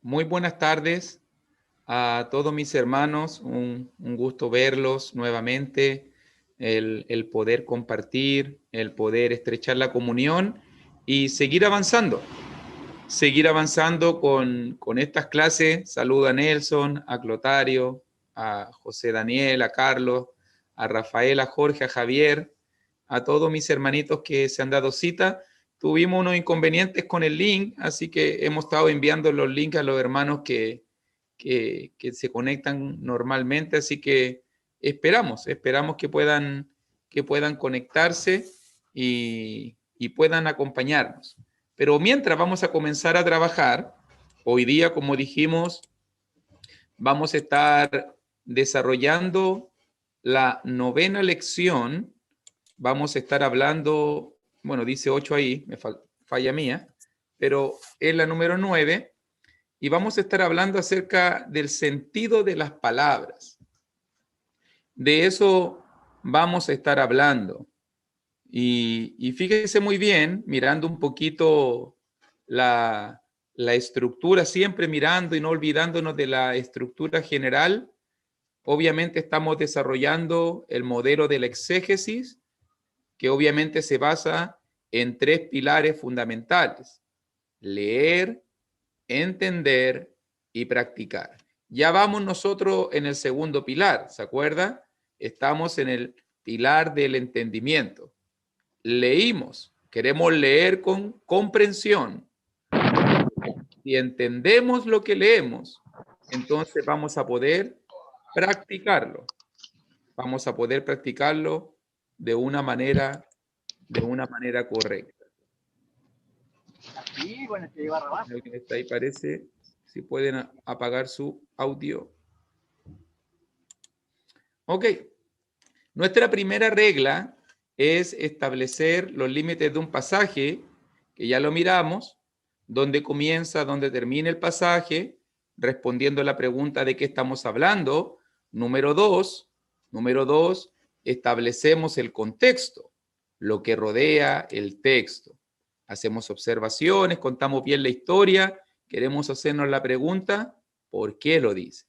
Muy buenas tardes a todos mis hermanos. Un gusto verlos nuevamente, el poder compartir, el poder estrechar la comunión y seguir avanzando con estas clases. Saludo a Nelson, a Clotario, a José Daniel, a Carlos, a Rafael, a Jorge, a Javier, a todos mis hermanitos que se han dado cita. Tuvimos unos inconvenientes con el link, así que hemos estado enviando los links a los hermanos que se conectan normalmente, así que esperamos que puedan conectarse y puedan acompañarnos. Pero mientras vamos a comenzar a trabajar, hoy día, como dijimos, vamos a estar desarrollando la 9ª lección. Vamos a estar hablando, bueno, dice 8 ahí, me falla mía, pero es la número 9, y vamos a estar hablando acerca del sentido de las palabras. De eso vamos a estar hablando. Y fíjese muy bien, mirando un poquito la estructura, siempre mirando y no olvidándonos de la estructura general. Obviamente estamos desarrollando el modelo de la exégesis, que obviamente se basa en 3 pilares fundamentales: leer, entender y practicar. Ya vamos nosotros en el segundo pilar, ¿se acuerda? Estamos en el pilar del entendimiento. Leímos, queremos leer con comprensión. Si entendemos lo que leemos, entonces vamos a poder practicarlo. Vamos a poder practicarlo de una manera correcta. Sí, bueno, que lleva rabazo. Alguien está ahí, parece. Si pueden apagar su audio. Ok. Nuestra primera regla es establecer los límites de un pasaje, que ya lo miramos, dónde comienza, dónde termina el pasaje, respondiendo a la pregunta de qué estamos hablando. Número dos, establecemos el contexto, lo que rodea el texto. Hacemos observaciones, contamos bien la historia, queremos hacernos la pregunta, ¿por qué lo dice?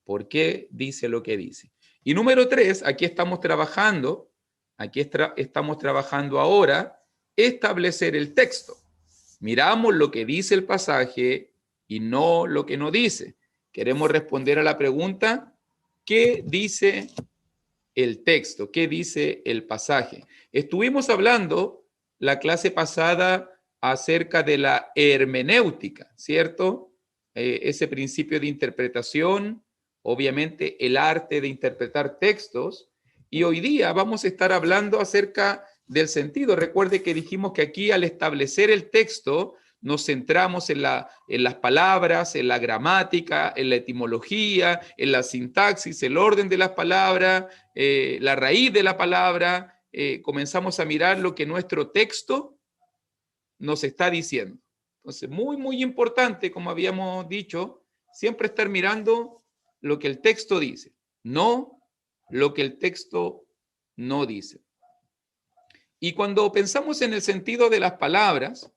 ¿Por qué dice lo que dice? Y número 3, aquí estamos trabajando ahora, establecer el texto. Miramos lo que dice el pasaje y no lo que no dice. Queremos responder a la pregunta, ¿qué dice el texto? ¿Qué dice el pasaje? Estuvimos hablando la clase pasada acerca de la hermenéutica, ¿cierto? Ese principio de interpretación, obviamente el arte de interpretar textos, y hoy día vamos a estar hablando acerca del sentido. Recuerde que dijimos que aquí, al establecer el texto, nos centramos en las palabras, en la gramática, en la etimología, en la sintaxis, el orden de las palabras, la raíz de la palabra. Comenzamos a mirar lo que nuestro texto nos está diciendo. Entonces, muy importante, como habíamos dicho, siempre estar mirando lo que el texto dice, no lo que el texto no dice. Y cuando pensamos en el sentido de las palabras,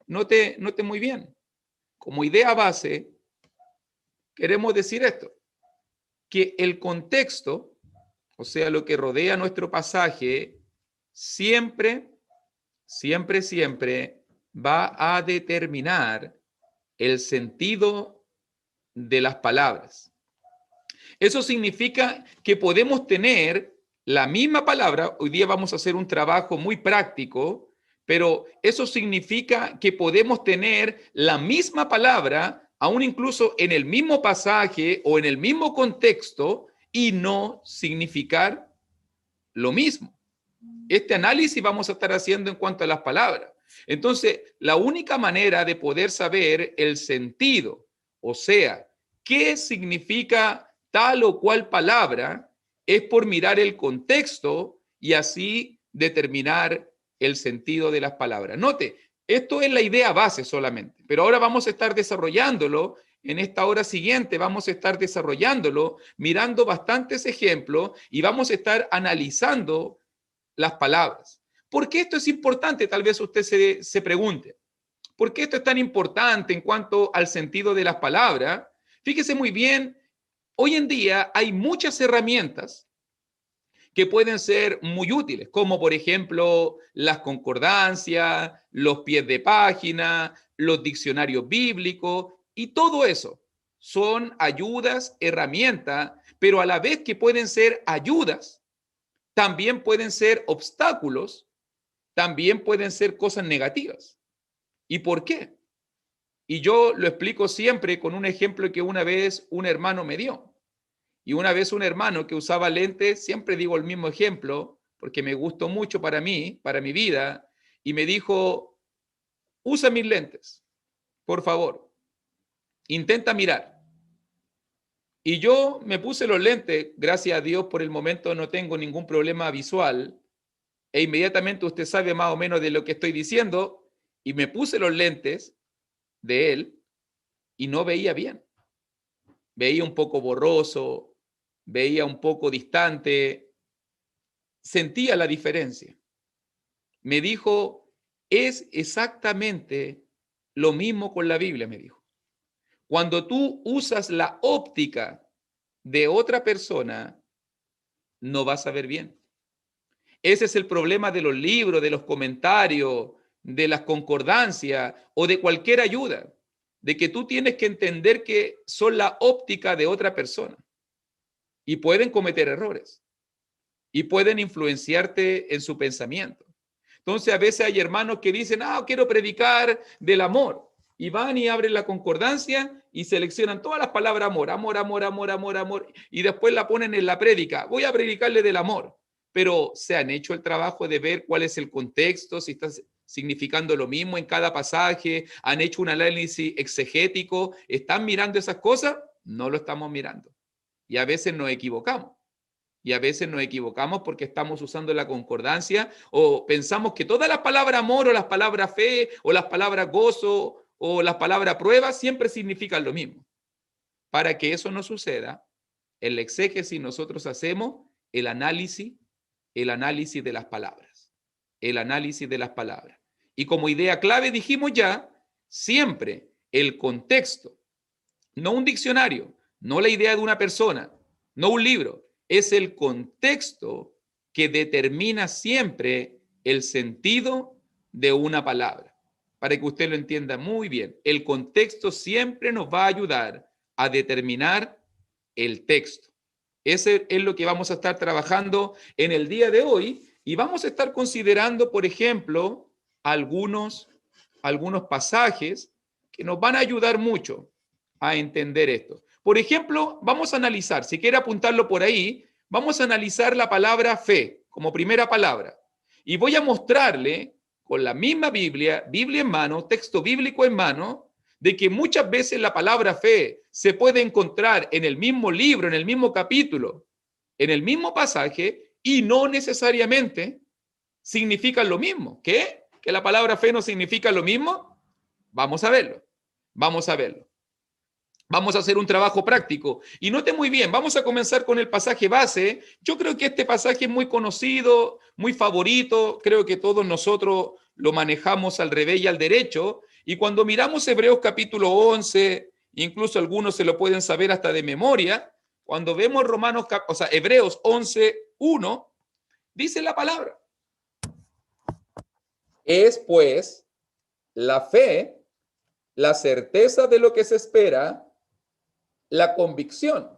note muy bien, como idea base, queremos decir esto, que el contexto, o sea, lo que rodea nuestro pasaje, siempre va a determinar el sentido de las palabras. Eso significa que podemos tener la misma palabra. Hoy día vamos a hacer un trabajo muy práctico, pero eso significa que podemos tener la misma palabra, aún incluso en el mismo pasaje o en el mismo contexto, y no significar lo mismo. Este análisis vamos a estar haciendo en cuanto a las palabras. Entonces, la única manera de poder saber el sentido, o sea, qué significa tal o cual palabra, es por mirar el contexto y así determinar el sentido de las palabras. Note, esto es la idea base solamente, pero ahora vamos a estar desarrollándolo. En esta hora siguiente vamos a estar desarrollándolo, mirando bastantes ejemplos y vamos a estar analizando las palabras. ¿Por qué esto es importante? Tal vez usted se pregunte. ¿Por qué esto es tan importante en cuanto al sentido de las palabras? Fíjese muy bien, hoy en día hay muchas herramientas que pueden ser muy útiles, como por ejemplo las concordancias, los pies de página, los diccionarios bíblicos y todo eso. Son ayudas, herramientas, pero a la vez que pueden ser ayudas, también pueden ser obstáculos, también pueden ser cosas negativas. ¿Y por qué? Y yo lo explico siempre con un ejemplo que una vez un hermano me dio. Y una vez un hermano que usaba lentes, siempre digo el mismo ejemplo, porque me gustó mucho para mí, para mi vida, y me dijo, usa mis lentes, por favor, intenta mirar. Y yo me puse los lentes, gracias a Dios por el momento no tengo ningún problema visual, e inmediatamente usted sabe más o menos de lo que estoy diciendo, y me puse los lentes de él y no veía bien. Veía un poco borroso, veía un poco distante, sentía la diferencia. Me dijo, es exactamente lo mismo con la Biblia, me dijo. Cuando tú usas la óptica de otra persona, no vas a ver bien. Ese es el problema de los libros, de los comentarios, de las concordancias o de cualquier ayuda, de que tú tienes que entender que son la óptica de otra persona y pueden cometer errores y pueden influenciarte en su pensamiento. Entonces a veces hay hermanos que dicen, quiero predicar del amor. Y van y abren la concordancia y seleccionan todas las palabras amor, amor, amor, amor, amor, amor. Y después la ponen en la prédica. Voy a predicarle del amor. Pero se han hecho el trabajo de ver cuál es el contexto, si está significando lo mismo en cada pasaje, han hecho un análisis exegético, ¿están mirando esas cosas? No lo estamos mirando. Y a veces nos equivocamos. Y a veces nos equivocamos porque estamos usando la concordancia o pensamos que todas las palabras amor o las palabras fe o las palabras gozo o las palabras prueba siempre significan lo mismo. Para que eso no suceda, en la exégesis nosotros hacemos el análisis de las palabras. El análisis de las palabras. Y como idea clave dijimos ya, siempre el contexto, no un diccionario, no la idea de una persona, no un libro, es el contexto que determina siempre el sentido de una palabra. Para que usted lo entienda muy bien, el contexto siempre nos va a ayudar a determinar el texto. Ese es lo que vamos a estar trabajando en el día de hoy y vamos a estar considerando, por ejemplo, algunos pasajes que nos van a ayudar mucho a entender esto. Por ejemplo, vamos a analizar, si quiere apuntarlo por ahí, vamos a analizar la palabra fe como primera palabra. Y voy a mostrarle con la misma Biblia, Biblia en mano, texto bíblico en mano, de que muchas veces la palabra fe se puede encontrar en el mismo libro, en el mismo capítulo, en el mismo pasaje, y no necesariamente significan lo mismo. ¿Qué? ¿Que la palabra fe no significa lo mismo? Vamos a verlo. Vamos a verlo. Vamos a hacer un trabajo práctico. Y note muy bien, vamos a comenzar con el pasaje base. Yo creo que este pasaje es muy conocido, muy favorito. Creo que todos nosotros lo manejamos al revés y al derecho. Y cuando miramos Hebreos capítulo 11, incluso algunos se lo pueden saber hasta de memoria, cuando vemos Hebreos 11, 1, dice la palabra. Es pues la fe, la certeza de lo que se espera, la convicción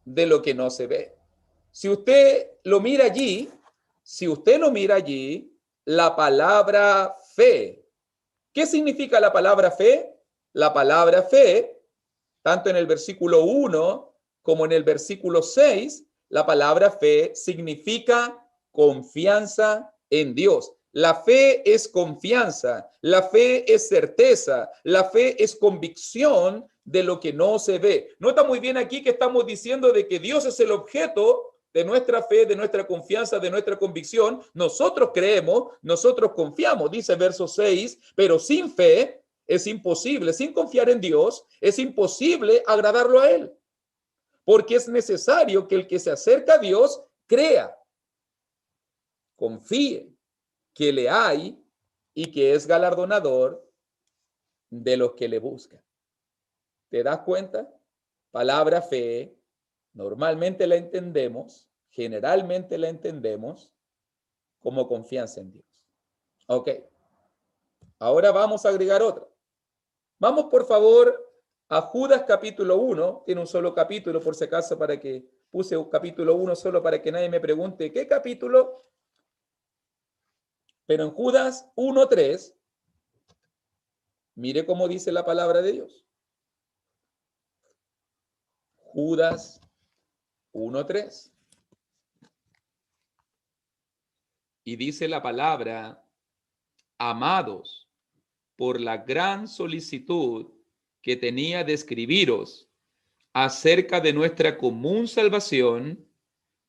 de lo que no se ve. Si usted lo mira allí, la palabra fe. ¿Qué significa la palabra fe? La palabra fe, tanto en el versículo 1 como en el versículo 6, la palabra fe significa confianza en Dios. La fe es confianza, la fe es certeza, la fe es convicción de lo que no se ve. Nota muy bien aquí que estamos diciendo de que Dios es el objeto de nuestra fe, de nuestra confianza, de nuestra convicción. Nosotros creemos, nosotros confiamos, dice verso 6, pero sin fe es imposible, sin confiar en Dios, es imposible agradarlo a Él. Porque es necesario que el que se acerca a Dios crea, confíe que le hay y que es galardonador de los que le buscan. ¿Te das cuenta? Palabra fe, normalmente la entendemos, generalmente la entendemos como confianza en Dios. Ok, ahora vamos a agregar otra. Vamos por favor a Judas capítulo 1, tiene un solo capítulo por si acaso, para que puse un capítulo 1 solo para que nadie me pregunte qué capítulo, pero en Judas 1:3, mire cómo dice la palabra de Dios. Judas 1:3. Y dice la palabra: amados, por la gran solicitud que tenía de escribiros acerca de nuestra común salvación,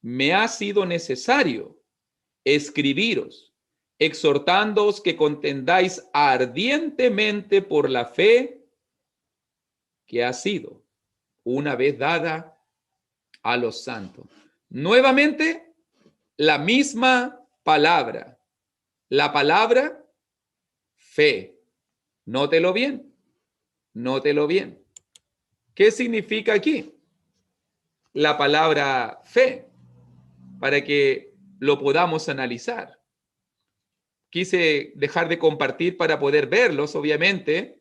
me ha sido necesario escribiros, exhortándoos que contendáis ardientemente por la fe que ha sido una vez dada a los santos. Nuevamente, la misma palabra, la palabra fe. Nótelo bien, nótelo bien. ¿Qué significa aquí la palabra fe? Para que lo podamos analizar. Quise dejar de compartir para poder verlos, obviamente.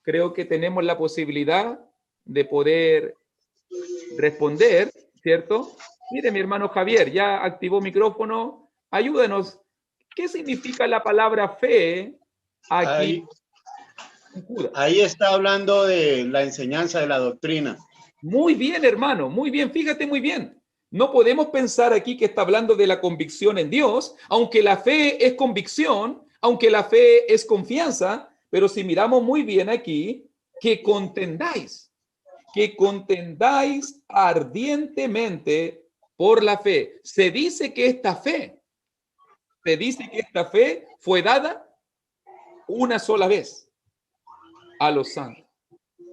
Creo que tenemos la posibilidad de poder responder, ¿cierto? Mire, mi hermano Javier, ya activó micrófono. Ayúdanos. ¿Qué significa la palabra fe aquí? Ahí está hablando de la enseñanza de la doctrina. Muy bien, hermano, muy bien, fíjate muy bien. No podemos pensar aquí que está hablando de la convicción en Dios, aunque la fe es convicción, aunque la fe es confianza, pero si miramos muy bien aquí, que contendáis ardientemente por la fe. Se dice que esta fe fue dada una sola vez a los santos.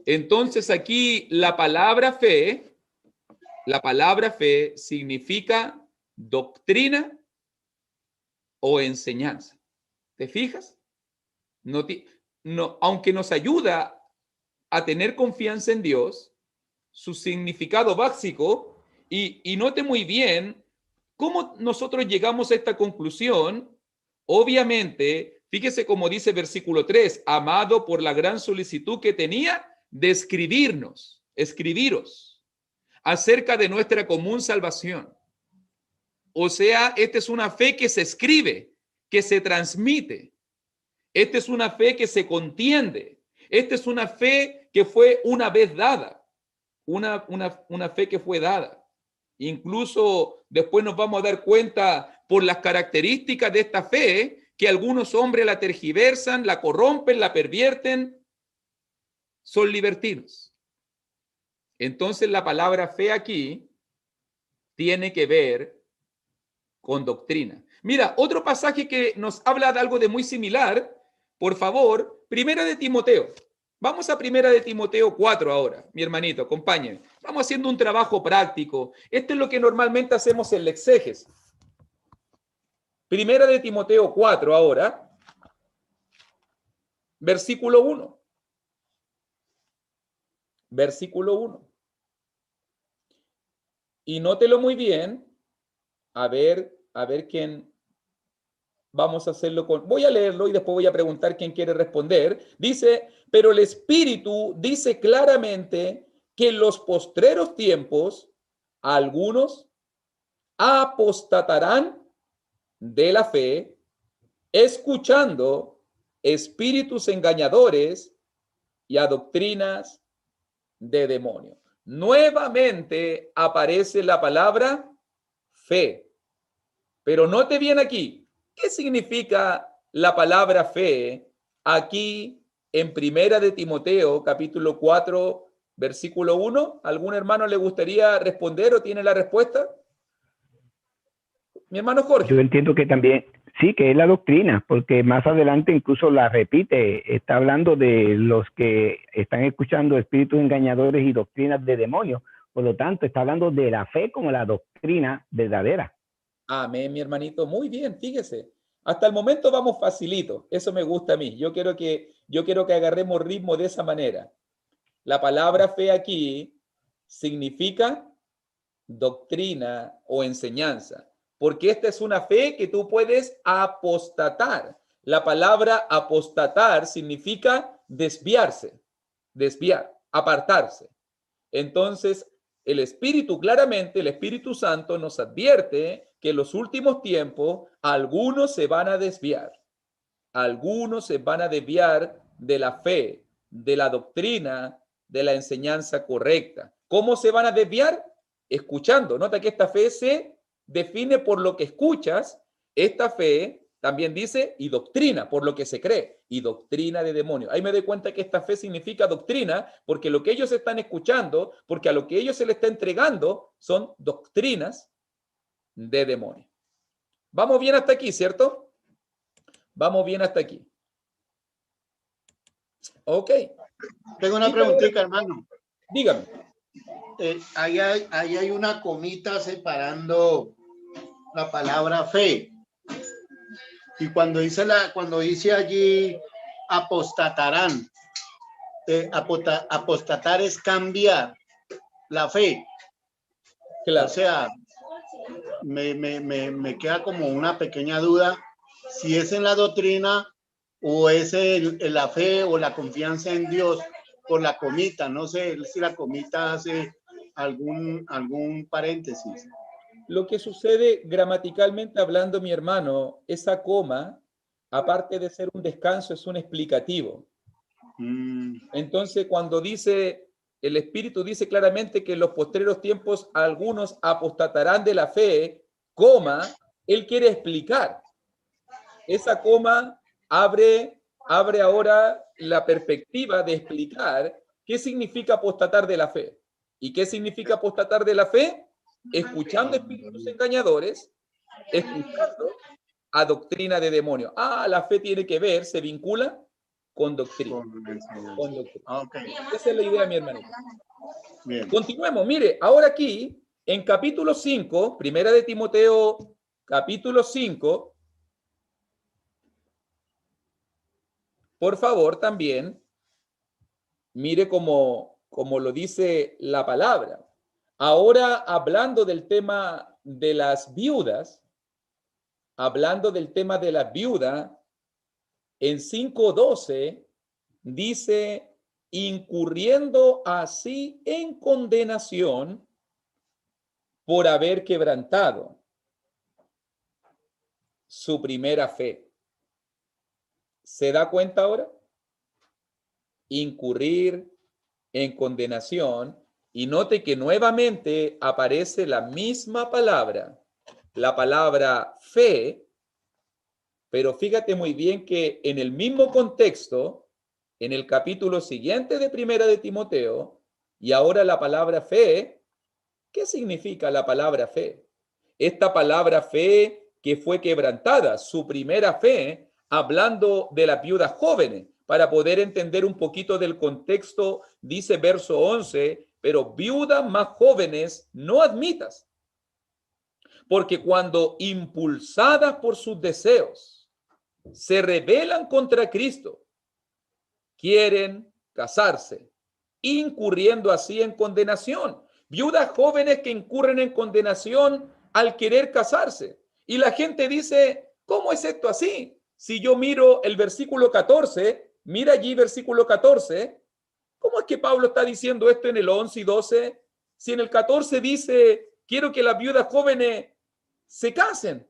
Entonces aquí la palabra fe significa doctrina o enseñanza. ¿Te fijas? No, aunque nos ayuda a tener confianza en Dios, su significado básico, y note muy bien cómo nosotros llegamos a esta conclusión. Obviamente, fíjese cómo dice versículo 3, amado por la gran solicitud que tenía de escribiros acerca de nuestra común salvación. O sea, esta es una fe que se escribe, que se transmite. Esta es una fe que se contiende. Esta es una fe que fue una vez dada. Una fe que fue dada. Incluso después nos vamos a dar cuenta por las características de esta fe que algunos hombres la tergiversan, la corrompen, la pervierten, son libertinos. Entonces la palabra fe aquí tiene que ver con doctrina. Mira, otro pasaje que nos habla de algo de muy similar, por favor, Primera de Timoteo. Vamos a Primera de Timoteo 4 ahora, mi hermanito, acompáñenme. Vamos haciendo un trabajo práctico. Esto es lo que normalmente hacemos en la exégesis. Primera de Timoteo 4 ahora, versículo 1. Versículo 1. Y nótelo muy bien. A ver quién. Vamos a hacerlo con. Voy a leerlo y después voy a preguntar quién quiere responder. Dice, pero el Espíritu dice claramente que en los postreros tiempos algunos apostatarán de la fe, escuchando espíritus engañadores y a doctrinas de demonio. Nuevamente aparece la palabra fe. Pero note bien aquí, ¿qué significa la palabra fe aquí en Primera de Timoteo, capítulo 4, versículo 1? ¿Algún hermano le gustaría responder o tiene la respuesta? Mi hermano Jorge. Yo entiendo que también, sí, que es la doctrina, porque más adelante incluso la repite, está hablando de los que están escuchando espíritus engañadores y doctrinas de demonios. Por lo tanto, está hablando de la fe como la doctrina verdadera. Amén, mi hermanito. Muy bien, fíjese. Hasta el momento vamos facilito. Eso me gusta a mí. Yo quiero que agarremos ritmo de esa manera. La palabra fe aquí significa doctrina o enseñanza, porque esta es una fe que tú puedes apostatar. La palabra apostatar significa desviarse, desviar, apartarse. Entonces, el Espíritu, claramente, el Espíritu Santo nos advierte que en los últimos tiempos algunos se van a desviar. Algunos se van a desviar de la fe, de la doctrina, de la enseñanza correcta. ¿Cómo se van a desviar? Escuchando. Nota que esta fe se define por lo que escuchas. Esta fe también dice y doctrina, por lo que se cree, y doctrina de demonios. Ahí me doy cuenta que esta fe significa doctrina, porque lo que ellos están escuchando, porque a lo que ellos se les está entregando, son doctrinas de demonios. Vamos bien hasta aquí, ¿cierto? Vamos bien hasta aquí. Ok. Tengo una preguntita, hermano. Dígame. Ahí hay una comita separando la palabra fe. Y cuando dice allí apostatarán, apostatar es cambiar la fe. Claro. O sea, me queda como una pequeña duda si es en la doctrina o es en la fe o la confianza en Dios por la comita. No sé si la comita hace algún paréntesis. Lo que sucede gramaticalmente hablando, mi hermano, esa coma, aparte de ser un descanso, es un explicativo. Entonces, cuando dice, el Espíritu dice claramente que en los postreros tiempos algunos apostatarán de la fe, coma, él quiere explicar. Esa coma abre ahora la perspectiva de explicar qué significa apostatar de la fe. ¿Y qué significa apostatar de la fe? Escuchando espíritus engañadores, escuchando a doctrina de demonios. La fe tiene que ver, se vincula con doctrina. Con doctrina. Okay. Esa es la idea, mi hermanito. Bien. Continuemos. Mire, ahora aquí, en capítulo 5, primera de Timoteo, capítulo 5, por favor, también, mire cómo lo dice la palabra. Ahora, hablando del tema de las viudas, en 5:12 dice, incurriendo así en condenación por haber quebrantado su primera fe. ¿Se da cuenta ahora? Incurrir en condenación. Y note que nuevamente aparece la misma palabra, la palabra fe, pero fíjate muy bien que en el mismo contexto, en el capítulo siguiente de Primera de Timoteo, y ahora la palabra fe, ¿qué significa la palabra fe? Esta palabra fe que fue quebrantada, su primera fe, hablando de las viudas jóvenes, para poder entender un poquito del contexto, dice verso 11, pero viudas más jóvenes no admitas, porque cuando impulsadas por sus deseos se rebelan contra Cristo, quieren casarse, incurriendo así en condenación. Viudas jóvenes que incurren en condenación al querer casarse. Y la gente dice, ¿cómo es esto así? Si yo miro el versículo 14, mira allí versículo 14, ¿cómo es que Pablo está diciendo esto en el 11 y 12? Si en el 14 dice, quiero que las viudas jóvenes se casen.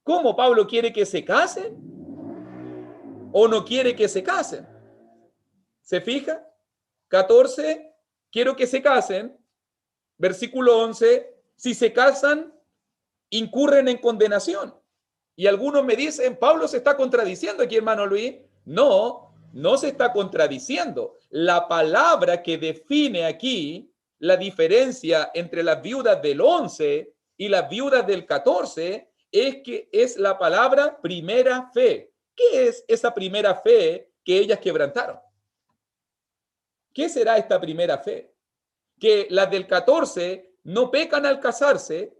¿Cómo Pablo quiere que se casen? ¿O no quiere que se casen? ¿Se fija? 14, quiero que se casen. Versículo 11, si se casan, incurren en condenación. Y algunos me dicen, Pablo se está contradiciendo aquí, hermano Luis. No, no se está contradiciendo. La palabra que define aquí la diferencia entre las viudas del 11 y las viudas del 14 es que es la palabra primera fe. ¿Qué es esa primera fe que ellas quebrantaron? ¿Qué será esta primera fe? Que las del 14 no pecan al casarse,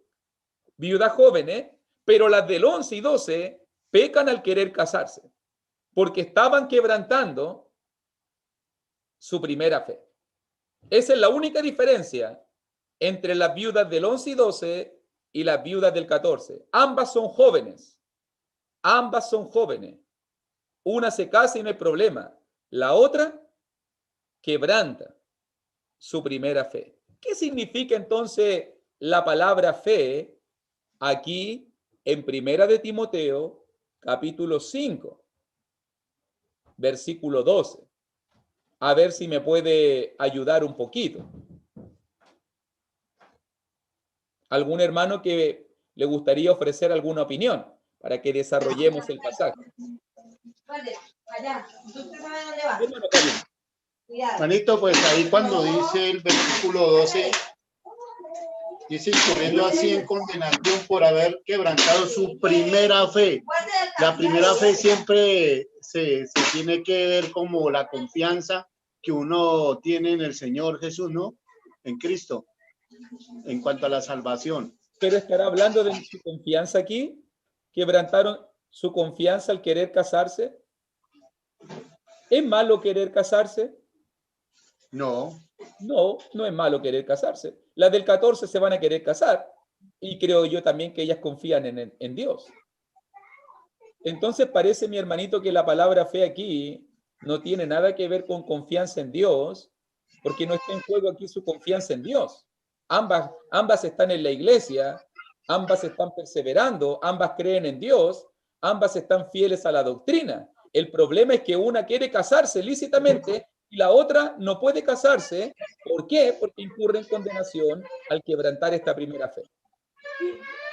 viudas jóvenes, Pero las del 11 y 12 pecan al querer casarse, porque estaban quebrantando su primera fe. Esa es la única diferencia entre las viudas del 11 y 12 y las viudas del 14. Ambas son jóvenes. Ambas son jóvenes. Una se casa y no hay problema. La otra quebranta su primera fe. ¿Qué significa entonces la palabra fe aquí en Primera de Timoteo, capítulo 5, versículo 12? A ver si me puede ayudar un poquito. ¿Algún hermano que le gustaría ofrecer alguna opinión para que desarrollemos el pasaje? Manito, pues ahí cuando dice el versículo 12, dice incurriendo así en condenación por haber quebrantado su primera fe. La primera fe siempre se tiene que ver como la confianza que uno tiene en el Señor Jesús, ¿no? En Cristo, en cuanto a la salvación. ¿Pero estará hablando de su confianza aquí? ¿Quebrantaron su confianza al querer casarse? ¿Es malo querer casarse? No. No, no es malo querer casarse. Las del 14 se van a querer casar y creo yo también que ellas confían en Dios. Entonces parece, mi hermanito, que la palabra fe aquí no tiene nada que ver con confianza en Dios, porque no está en juego aquí su confianza en Dios. Ambas están en la iglesia, ambas están perseverando, ambas creen en Dios, ambas están fieles a la doctrina. El problema es que una quiere casarse lícitamente y la otra no puede casarse. ¿Por qué? Porque incurre en condenación al quebrantar esta primera fe.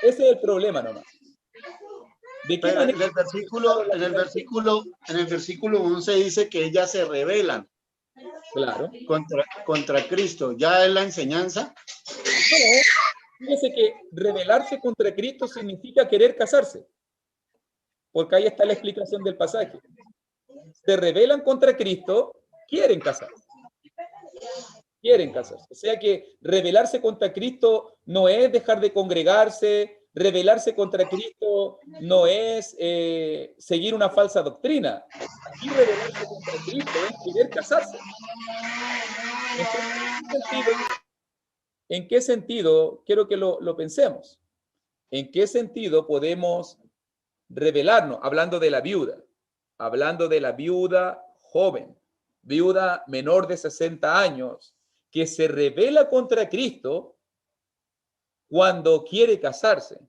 Ese es el problema nomás. ¿De qué manera? En el versículo 11 dice que ellas se rebelan. Claro. Contra Cristo. ¿Ya es la enseñanza? No, fíjese que rebelarse contra Cristo significa querer casarse. Porque ahí está la explicación del pasaje. Se rebelan contra Cristo, quieren casarse. Quieren casarse. O sea que rebelarse contra Cristo no es dejar de congregarse, rebelarse contra Cristo no es seguir una falsa doctrina. Aquí rebelarse contra Cristo es querer casarse. ¿En qué sentido? Quiero que lo pensemos. ¿En qué sentido podemos rebelarnos? Hablando de la viuda joven, viuda menor de 60 años, que se rebela contra Cristo cuando quiere casarse.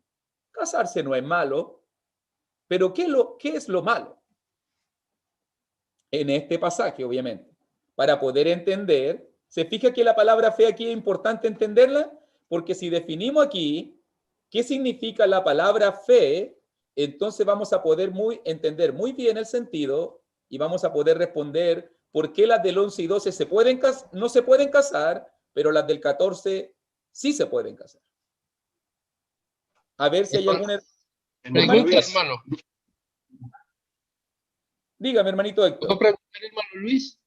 Casarse no es malo, pero ¿qué es lo malo? En este pasaje, obviamente, para poder entender, se fija que la palabra fe aquí es importante entenderla, porque si definimos aquí qué significa la palabra fe, entonces vamos a poder entender muy bien el sentido y vamos a poder responder por qué las del 11 y 12 no se pueden casar, pero las del 14 sí se pueden casar. A ver si hay alguna pregunta, hermano. Dígame, hermanito Héctor. ¿Puedo preguntar, hermano Luis?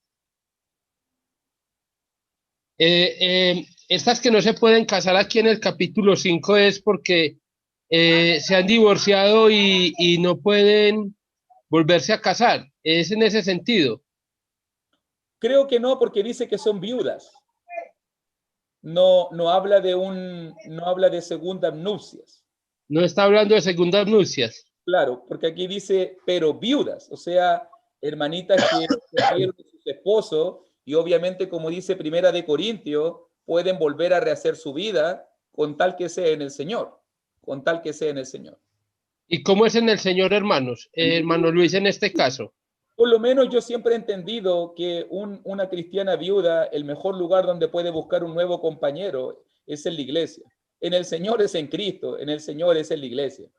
Estas que no se pueden casar aquí en el capítulo 5 es porque se han divorciado y no pueden volverse a casar. ¿Es en ese sentido? Creo que no, porque dice que son viudas. No habla de segundas nupcias. No está hablando de segundas nupcias. Claro, porque aquí dice, pero viudas, o sea, hermanitas que perdieron a sus esposos y obviamente, como dice Primera de Corintios, pueden volver a rehacer su vida con tal que sea en el Señor, con tal que sea en el Señor. ¿Y cómo es en el Señor, hermanos? Hermano Luis, en este caso. Por lo menos yo siempre he entendido que una cristiana viuda, el mejor lugar donde puede buscar un nuevo compañero es en la iglesia. En el Señor es en Cristo, en el Señor es en la iglesia.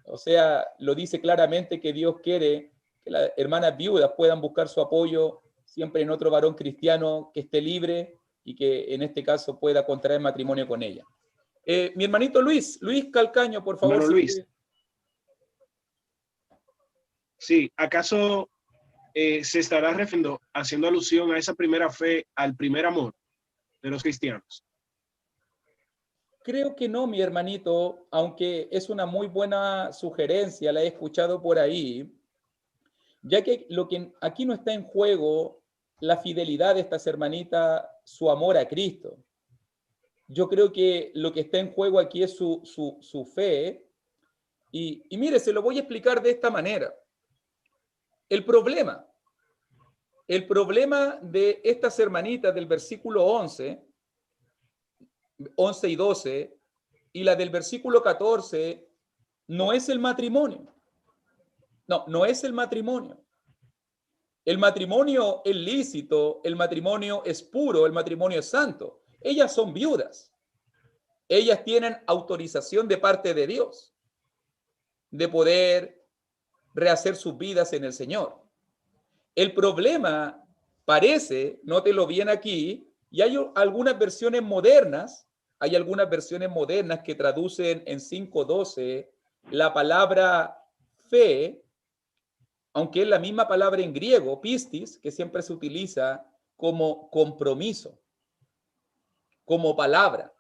O sea, lo dice claramente que Dios quiere que las hermanas viudas puedan buscar su apoyo siempre en otro varón cristiano que esté libre y que en este caso pueda contraer matrimonio con ella. Mi hermanito Luis Calcaño, por favor. Hermano Luis. Sí, ¿acaso se estará refiriendo, haciendo alusión a esa primera fe, al primer amor de los cristianos? Creo que no, mi hermanito, aunque es una muy buena sugerencia, la he escuchado por ahí, ya que lo que aquí no está en juego la fidelidad de estas hermanitas, su amor a Cristo. Yo creo que lo que está en juego aquí es su fe. Y mire, se lo voy a explicar de esta manera. El problema de estas hermanitas del versículo 11 y 12, y la del versículo 14, no es el matrimonio. No es el matrimonio. El matrimonio es lícito, el matrimonio es puro, el matrimonio es santo. Ellas son viudas. Ellas tienen autorización de parte de Dios de poder rehacer sus vidas en el Señor. El problema parece, nótelo bien aquí, y hay algunas versiones modernas que traducen en 5:12 la palabra fe, aunque es la misma palabra en griego, pistis, que siempre se utiliza como compromiso, como palabra.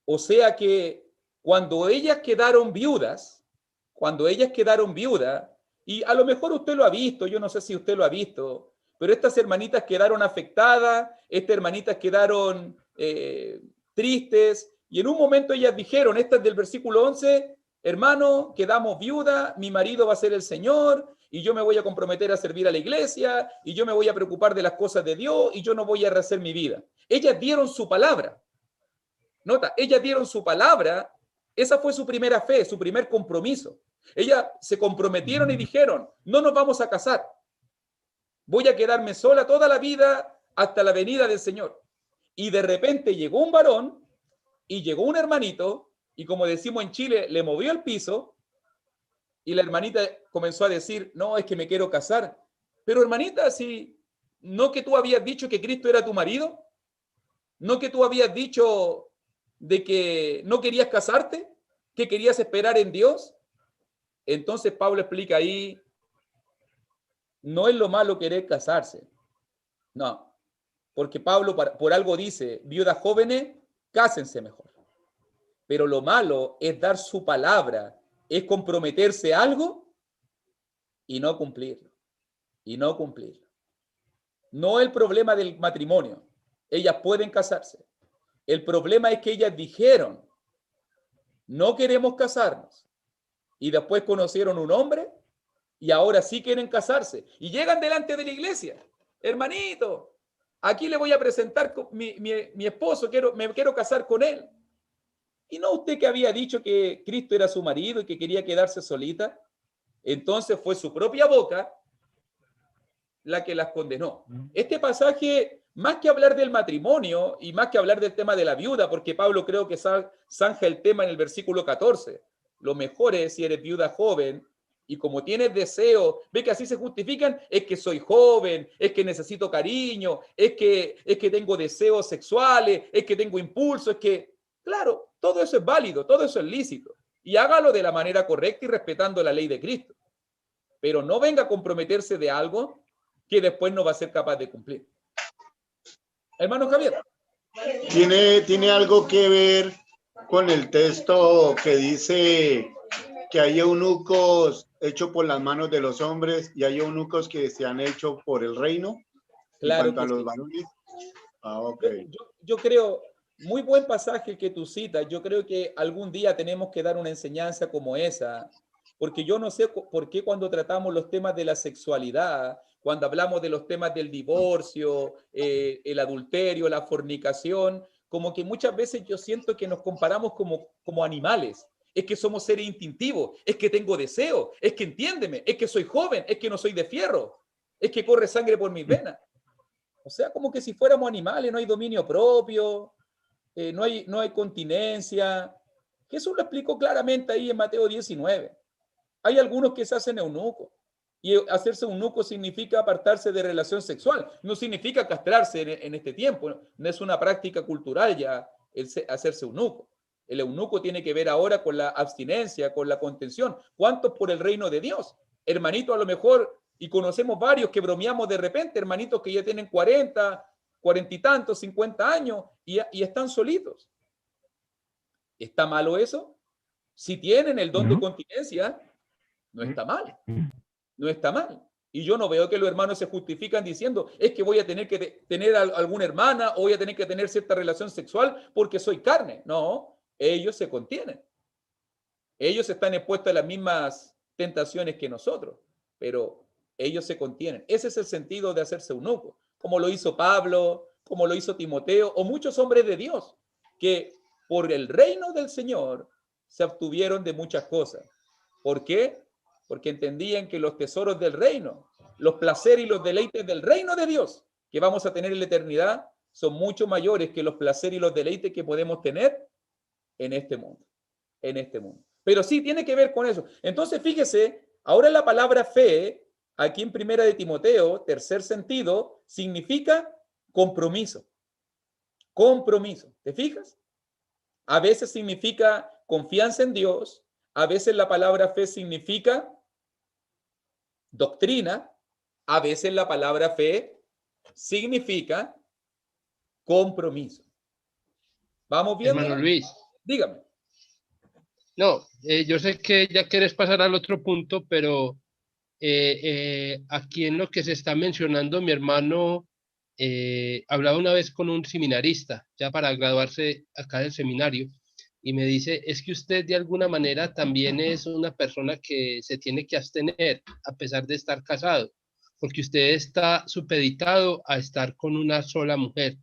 O sea que cuando ellas quedaron viudas, y a lo mejor usted lo ha visto, yo no sé si usted lo ha visto, pero estas hermanitas quedaron afectadas, estas hermanitas quedaron tristes, y en un momento ellas dijeron, estas del versículo 11, hermano, quedamos viudas, mi marido va a ser el Señor, y yo me voy a comprometer a servir a la iglesia, y yo me voy a preocupar de las cosas de Dios, y yo no voy a rehacer mi vida. Ellas dieron su palabra. Nota, ellas dieron su palabra, esa fue su primera fe, su primer compromiso. Ellas se comprometieron y dijeron, no nos vamos a casar, voy a quedarme sola toda la vida hasta la venida del Señor. Y de repente llegó un varón y llegó un hermanito y, como decimos en Chile, le movió el piso y la hermanita comenzó a decir, no, es que me quiero casar. Pero hermanita, si no que tú habías dicho que Cristo era tu marido, no que tú habías dicho de que no querías casarte, que querías esperar en Dios. Entonces Pablo explica ahí, no es lo malo querer casarse, no, porque Pablo por algo dice, viudas jóvenes, cásense mejor. Pero lo malo es dar su palabra, es comprometerse a algo y no cumplirlo, No es el problema del matrimonio, ellas pueden casarse. El problema es que ellas dijeron, no queremos casarnos. Y después conocieron un hombre y ahora sí quieren casarse. Y llegan delante de la iglesia. Hermanito, aquí le voy a presentar mi esposo, me quiero casar con él. ¿Y no usted que había dicho que Cristo era su marido y que quería quedarse solita? Entonces fue su propia boca la que las condenó. Este pasaje, más que hablar del matrimonio y más que hablar del tema de la viuda, porque Pablo creo que zanja el tema en el versículo 14, lo mejor es si eres viuda joven y como tienes deseo, ve que así se justifican, es que soy joven, es que necesito cariño, es que tengo deseos sexuales, es que tengo impulso, es que, claro, todo eso es válido, todo eso es lícito. Y hágalo de la manera correcta y respetando la ley de Cristo. Pero no venga a comprometerse de algo que después no va a ser capaz de cumplir. Hermano Javier. ¿Tiene algo que ver con el texto que dice que hay eunucos hechos por las manos de los hombres y hay eunucos que se han hecho por el reino? Claro. En cuanto a los varones. Okay. Yo creo, muy buen pasaje que tú citas, yo creo que algún día tenemos que dar una enseñanza como esa, porque yo no sé por qué cuando tratamos los temas de la sexualidad, cuando hablamos de los temas del divorcio, el adulterio, la fornicación, como que muchas veces yo siento que nos comparamos como animales. Es que somos seres instintivos, es que tengo deseo, es que entiéndeme, es que soy joven, es que no soy de fierro, es que corre sangre por mis venas. O sea, como que si fuéramos animales, no hay dominio propio, no hay continencia. Jesús lo explicó claramente ahí en Mateo 19. Hay algunos que se hacen eunucos. Y hacerse eunuco significa apartarse de relación sexual. No significa castrarse en este tiempo. No es una práctica cultural ya el hacerse eunuco. El eunuco tiene que ver ahora con la abstinencia, con la contención. ¿Cuántos por el reino de Dios? Hermanito, a lo mejor, y conocemos varios que bromeamos de repente, hermanitos que ya tienen 40 y tantos, 50 años y están solitos. ¿Está malo eso? Si tienen el don de No. continencia, no está mal. No está mal. Y yo no veo que los hermanos se justifican diciendo, es que voy a tener que tener alguna hermana o voy a tener que tener cierta relación sexual porque soy carne. No, ellos se contienen. Ellos están expuestos a las mismas tentaciones que nosotros, pero ellos se contienen. Ese es el sentido de hacerse eunuco, como lo hizo Pablo, como lo hizo Timoteo o muchos hombres de Dios, que por el reino del Señor se abstuvieron de muchas cosas. ¿Por qué? Porque entendían que los tesoros del reino, los placeres y los deleites del reino de Dios que vamos a tener en la eternidad son mucho mayores que los placeres y los deleites que podemos tener en este mundo. En este mundo. Pero sí tiene que ver con eso. Entonces, fíjese, ahora la palabra fe, aquí en Primera de Timoteo, tercer sentido, significa compromiso. Compromiso. ¿Te fijas? A veces significa confianza en Dios, a veces la palabra fe significa doctrina, a veces la palabra fe significa compromiso. ¿Vamos viendo? Hermano Luis. Dígame. No, yo sé que ya quieres pasar al otro punto, pero aquí en lo que se está mencionando, mi hermano hablaba una vez con un seminarista, ya para graduarse acá del seminario, y me dice, es que usted de alguna manera también es una persona que se tiene que abstener a pesar de estar casado, porque usted está supeditado a estar con una sola mujer.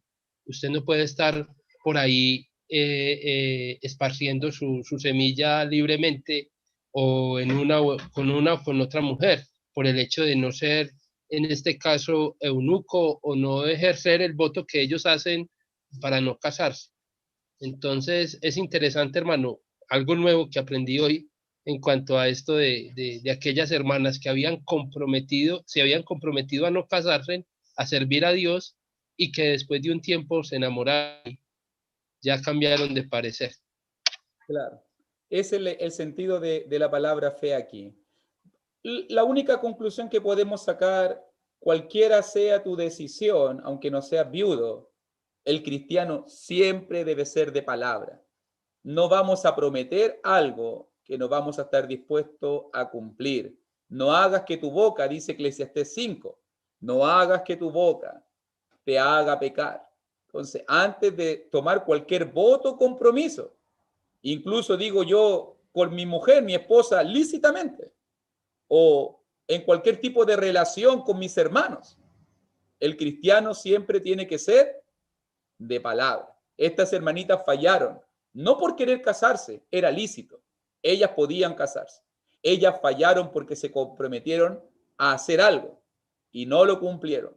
Usted no puede estar por ahí esparciendo su semilla libremente o con una o con otra mujer, por el hecho de no ser, en este caso, eunuco o no ejercer el voto que ellos hacen para no casarse. Entonces, es interesante, hermano, algo nuevo que aprendí hoy en cuanto a esto de aquellas hermanas que se habían comprometido a no casarse, a servir a Dios y que después de un tiempo se enamoraron, ya cambiaron de parecer. Claro. Es el sentido de la palabra fe aquí. La única conclusión que podemos sacar, cualquiera sea tu decisión, aunque no seas viudo, el cristiano siempre debe ser de palabra. No vamos a prometer algo que no vamos a estar dispuestos a cumplir. No hagas que tu boca, dice Eclesiastés 5, no hagas que tu boca te haga pecar. Entonces, antes de tomar cualquier voto o compromiso, incluso digo yo con mi mujer, mi esposa, lícitamente, o en cualquier tipo de relación con mis hermanos, el cristiano siempre tiene que ser de palabra. Estas hermanitas fallaron, no por querer casarse, era lícito. Ellas podían casarse. Ellas fallaron porque se comprometieron a hacer algo y no lo cumplieron.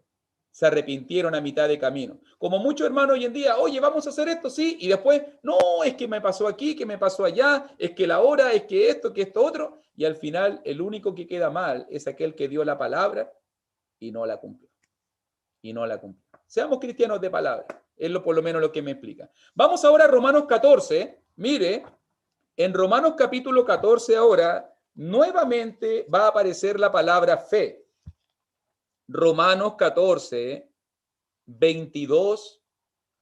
Se arrepintieron a mitad de camino. Como muchos hermanos hoy en día, oye, vamos a hacer esto, sí, y después, no, es que me pasó aquí, que me pasó allá, es que la hora, es que esto otro, y al final el único que queda mal es aquel que dio la palabra y no la cumplió. Y no la cumplió. Seamos cristianos de palabra. Es por lo menos lo que me explica. Vamos ahora a Romanos 14. Mire, en Romanos capítulo 14 ahora, nuevamente va a aparecer la palabra fe. Romanos 14, 22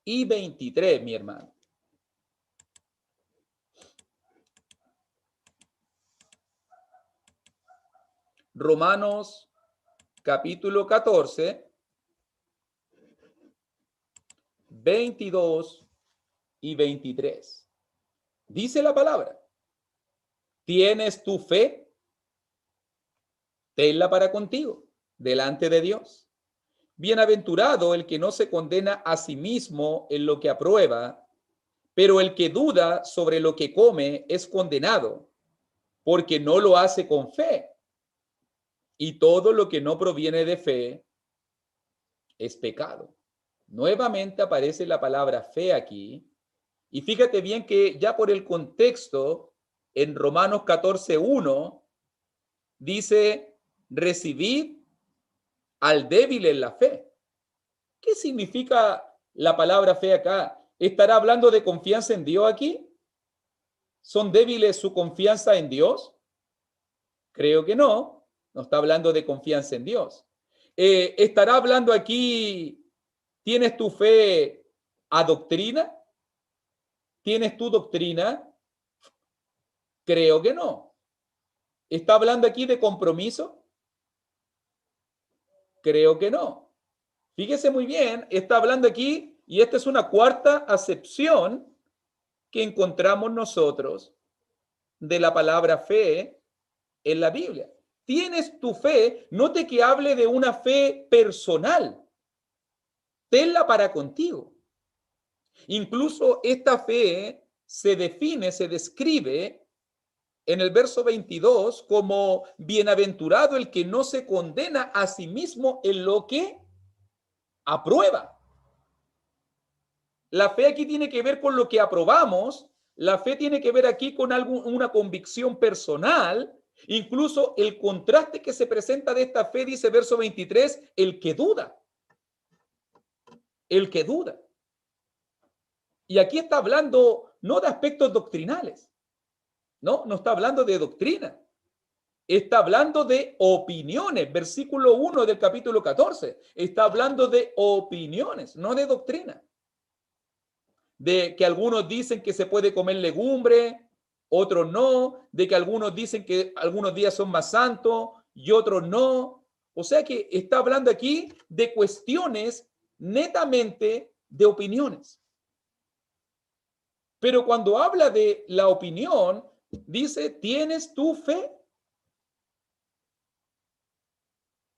y 23, mi hermano. Romanos capítulo 14, 22 y 23. Dice la palabra, ¿tienes tu fe? Tenla para contigo, delante de Dios. Bienaventurado el que no se condena a sí mismo en lo que aprueba, pero el que duda sobre lo que come es condenado, porque no lo hace con fe. Y todo lo que no proviene de fe es pecado. Nuevamente aparece la palabra fe aquí. Y fíjate bien que ya por el contexto, en Romanos 14:1, dice, recibid al débil en la fe. ¿Qué significa la palabra fe acá? ¿Estará hablando de confianza en Dios aquí? ¿Son débiles su confianza en Dios? Creo que no. No está hablando de confianza en Dios. ¿Estará hablando aquí, tienes tu fe a doctrina? ¿Tienes tu doctrina? Creo que no. ¿Está hablando aquí de compromiso? Creo que no. Fíjese muy bien, está hablando aquí, y esta es una cuarta acepción que encontramos nosotros de la palabra fe en la Biblia. Tienes tu fe, note que hable de una fe personal. Tenla para contigo. Incluso esta fe se define, se describe en el verso 22 como bienaventurado el que no se condena a sí mismo en lo que aprueba. La fe aquí tiene que ver con lo que aprobamos, la fe tiene que ver aquí con una convicción personal, incluso el contraste que se presenta de esta fe, dice verso 23, el que duda. El que duda. Y aquí está hablando no de aspectos doctrinales, no está hablando de doctrina. Está hablando de opiniones, versículo 1 del capítulo 14. Está hablando de opiniones, no de doctrina. De que algunos dicen que se puede comer legumbre, otros no, de que algunos dicen que algunos días son más santos y otros no. O sea que está hablando aquí de cuestiones netamente de opiniones. Pero cuando habla de la opinión, dice, ¿tienes tu fe?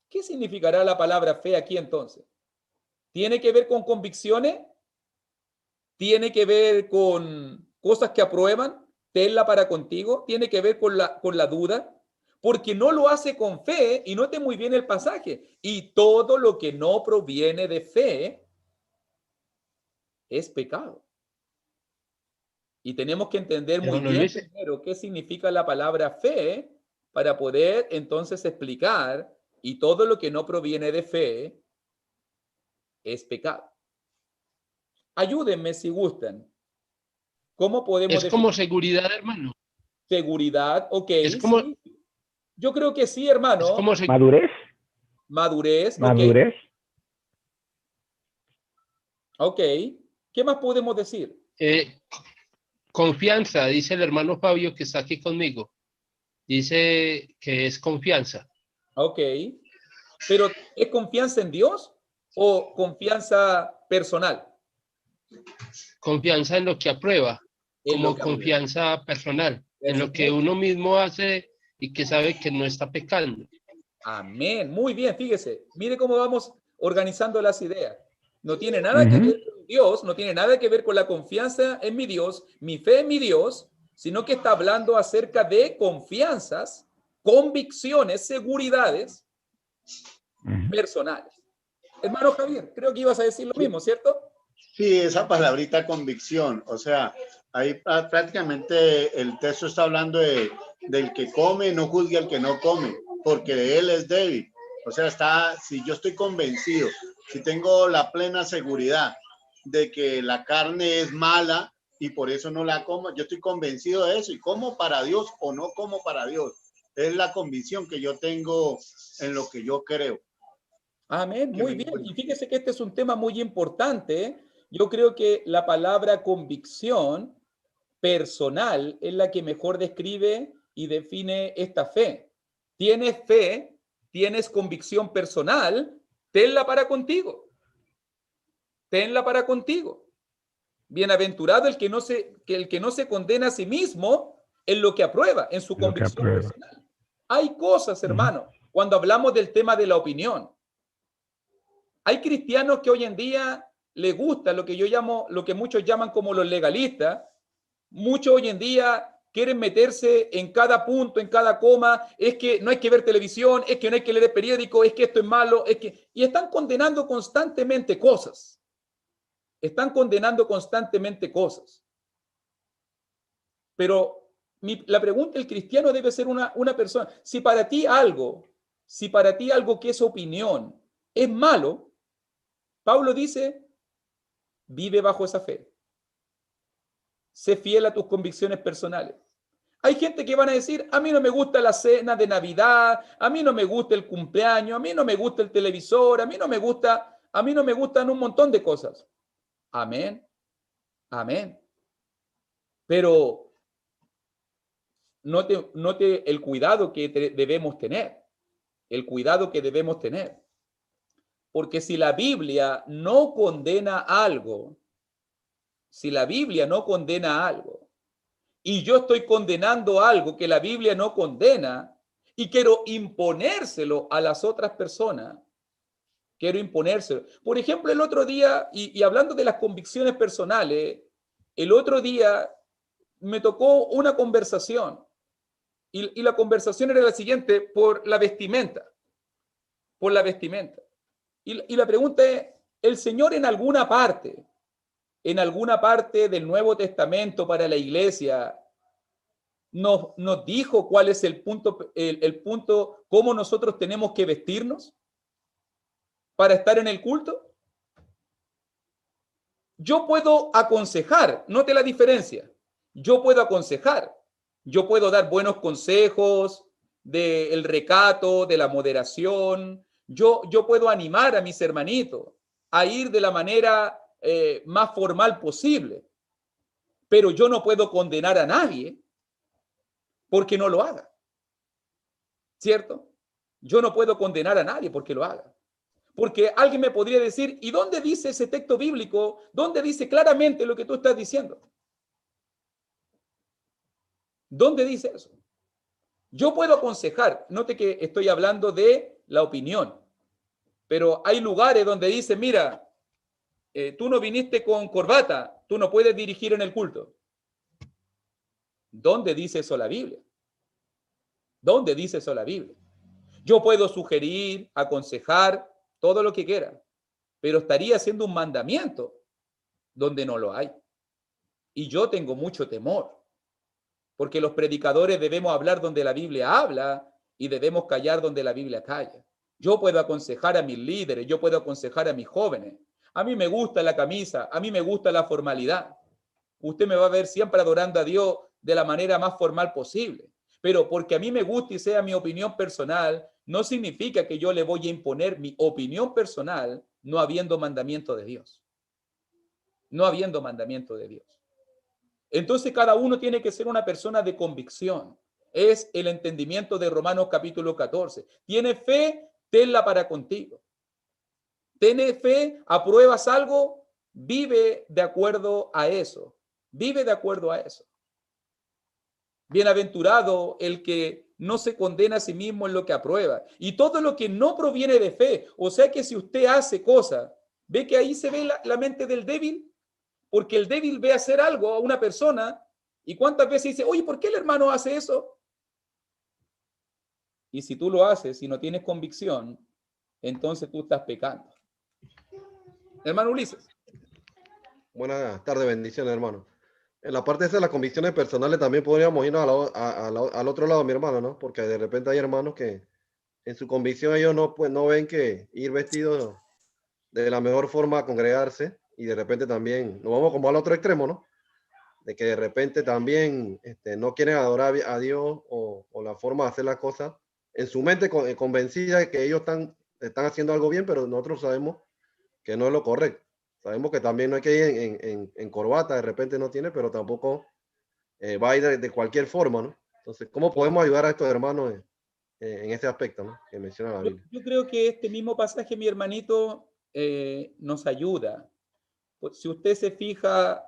¿Qué significará la palabra fe aquí entonces? ¿Tiene que ver con convicciones? ¿Tiene que ver con cosas que aprueban? ¿Tenla para contigo? ¿Tiene que ver con la duda? Porque no lo hace con fe, y note muy bien el pasaje, y todo lo que no proviene de fe es pecado. Y tenemos que entender muy bien primero qué significa la palabra fe para poder entonces explicar, y todo lo que no proviene de fe es pecado. Ayúdenme si gustan. ¿Cómo podemos definir? Es como seguridad, hermano. Seguridad, ok. Es como, sí. Yo creo que sí, hermano. Es como madurez. Madurez, madurez. Ok. ¿Qué más podemos decir? Confianza, dice el hermano Fabio que está aquí conmigo. Dice que es confianza. Ok. ¿Pero es confianza en Dios o confianza personal? Confianza en lo que aprueba, como confianza personal, en lo que uno mismo hace y que sabe que no está pecando. Amén. Muy bien, fíjese. Mire cómo vamos organizando las ideas. No tiene nada que ver con Dios, no tiene nada que ver con la confianza en mi Dios, mi fe en mi Dios, sino que está hablando acerca de confianzas, convicciones, seguridades personales. Hermano Javier, creo que ibas a decir lo mismo, ¿cierto? Sí, esa palabrita convicción, o sea, ahí prácticamente el texto está hablando del que come, no juzgue al que no come, porque de él es débil. O sea, si yo estoy convencido, si tengo la plena seguridad de que la carne es mala y por eso no la como, yo estoy convencido de eso y como para Dios o no como para Dios. Es la convicción que yo tengo en lo que yo creo. Amén, muy bien. Y fíjese que este es un tema muy importante. Yo creo que la palabra convicción personal es la que mejor describe y define esta fe. Tienes fe, tienes convicción personal, tenla para contigo. Tenla para contigo. Bienaventurado el que no se condena a sí mismo en lo que aprueba, en su convicción personal. Hay cosas, hermano, cuando hablamos del tema de la opinión. Hay cristianos que hoy en día les gusta lo que muchos llaman como los legalistas. Muchos hoy en día quieren meterse en cada punto, en cada coma. Es que no hay que ver televisión, es que no hay que leer el periódico, es que esto es malo, y están condenando constantemente cosas. Están condenando constantemente cosas. Pero la pregunta, el cristiano debe ser una persona. Si para ti algo que es opinión es malo, Pablo dice, vive bajo esa fe. Sé fiel a tus convicciones personales. Hay gente que van a decir, a mí no me gusta la cena de Navidad, a mí no me gusta el cumpleaños, a mí no me gusta el televisor, a mí no me gustan un montón de cosas. Amén. Amén. Pero note el cuidado que debemos tener. El cuidado que debemos tener. Porque si la Biblia no condena algo, si la Biblia no condena algo, y yo estoy condenando algo que la Biblia no condena, y quiero imponérselo a las otras personas, quiero imponérselo. Por ejemplo, el otro día, y hablando de las convicciones personales, el otro día me tocó una conversación, y la conversación era la siguiente, por la vestimenta. Por la vestimenta. Y la pregunta es, ¿el Señor en alguna parte del Nuevo Testamento para la iglesia, nos dijo cuál es el punto, cómo nosotros tenemos que vestirnos para estar en el culto? Yo puedo aconsejar, note la diferencia. Yo puedo aconsejar, yo puedo dar buenos consejos del recato, de la moderación. Yo puedo animar a mis hermanitos a ir de la manera más formal posible, pero yo no puedo condenar a nadie porque no lo haga, ¿cierto? Yo no puedo condenar a nadie porque lo haga. Porque alguien me podría decir, ¿y dónde dice ese texto bíblico? ¿Dónde dice claramente lo que tú estás diciendo? ¿Dónde dice eso? Yo puedo aconsejar, note que estoy hablando de la opinión, pero hay lugares donde dice, mira, tú no viniste con corbata, tú no puedes dirigir en el culto. ¿Dónde dice eso la Biblia? ¿Dónde dice eso la Biblia? Yo puedo sugerir, aconsejar, todo lo que quiera, pero estaría haciendo un mandamiento donde no lo hay. Y yo tengo mucho temor, porque los predicadores debemos hablar donde la Biblia habla y debemos callar donde la Biblia calla. Yo puedo aconsejar a mis líderes, yo puedo aconsejar a mis jóvenes. A mí me gusta la camisa, a mí me gusta la formalidad. Usted me va a ver siempre adorando a Dios de la manera más formal posible. Pero porque a mí me gusta y sea mi opinión personal, no significa que yo le voy a imponer mi opinión personal no habiendo mandamiento de Dios. No habiendo mandamiento de Dios. Entonces cada uno tiene que ser una persona de convicción. Es el entendimiento de Romanos capítulo 14. Tiene fe, tenla para contigo. Tiene fe, apruebas algo, vive de acuerdo a eso. Vive de acuerdo a eso. Bienaventurado el que no se condena a sí mismo en lo que aprueba. Y todo lo que no proviene de fe, o sea que si usted hace cosas, ve que ahí se ve la mente del débil, porque el débil ve hacer algo a una persona y cuántas veces dice, oye, ¿por qué el hermano hace eso? Y si tú lo haces y no tienes convicción, entonces tú estás pecando. Hermano Ulises. Buenas tardes, bendiciones, hermano. En la parte esa de las convicciones personales también podríamos irnos al otro lado, mi hermano, ¿no? Porque de repente hay hermanos que en su convicción ellos no ven que ir vestidos de la mejor forma a congregarse, y de repente también nos vamos como al otro extremo, ¿no? De que de repente también no quieren adorar a Dios o la forma de hacer las cosas en su mente convencida de que ellos están haciendo algo bien, pero nosotros sabemos que no es lo correcto. Sabemos que también no hay que ir en corbata, de repente no tiene, pero tampoco va a ir de cualquier forma, ¿no? Entonces, ¿cómo podemos ayudar a estos hermanos en ese aspecto, ¿no? Que menciona la Biblia? Yo creo que este mismo pasaje, mi hermanito, nos ayuda. Pues, si usted se fija,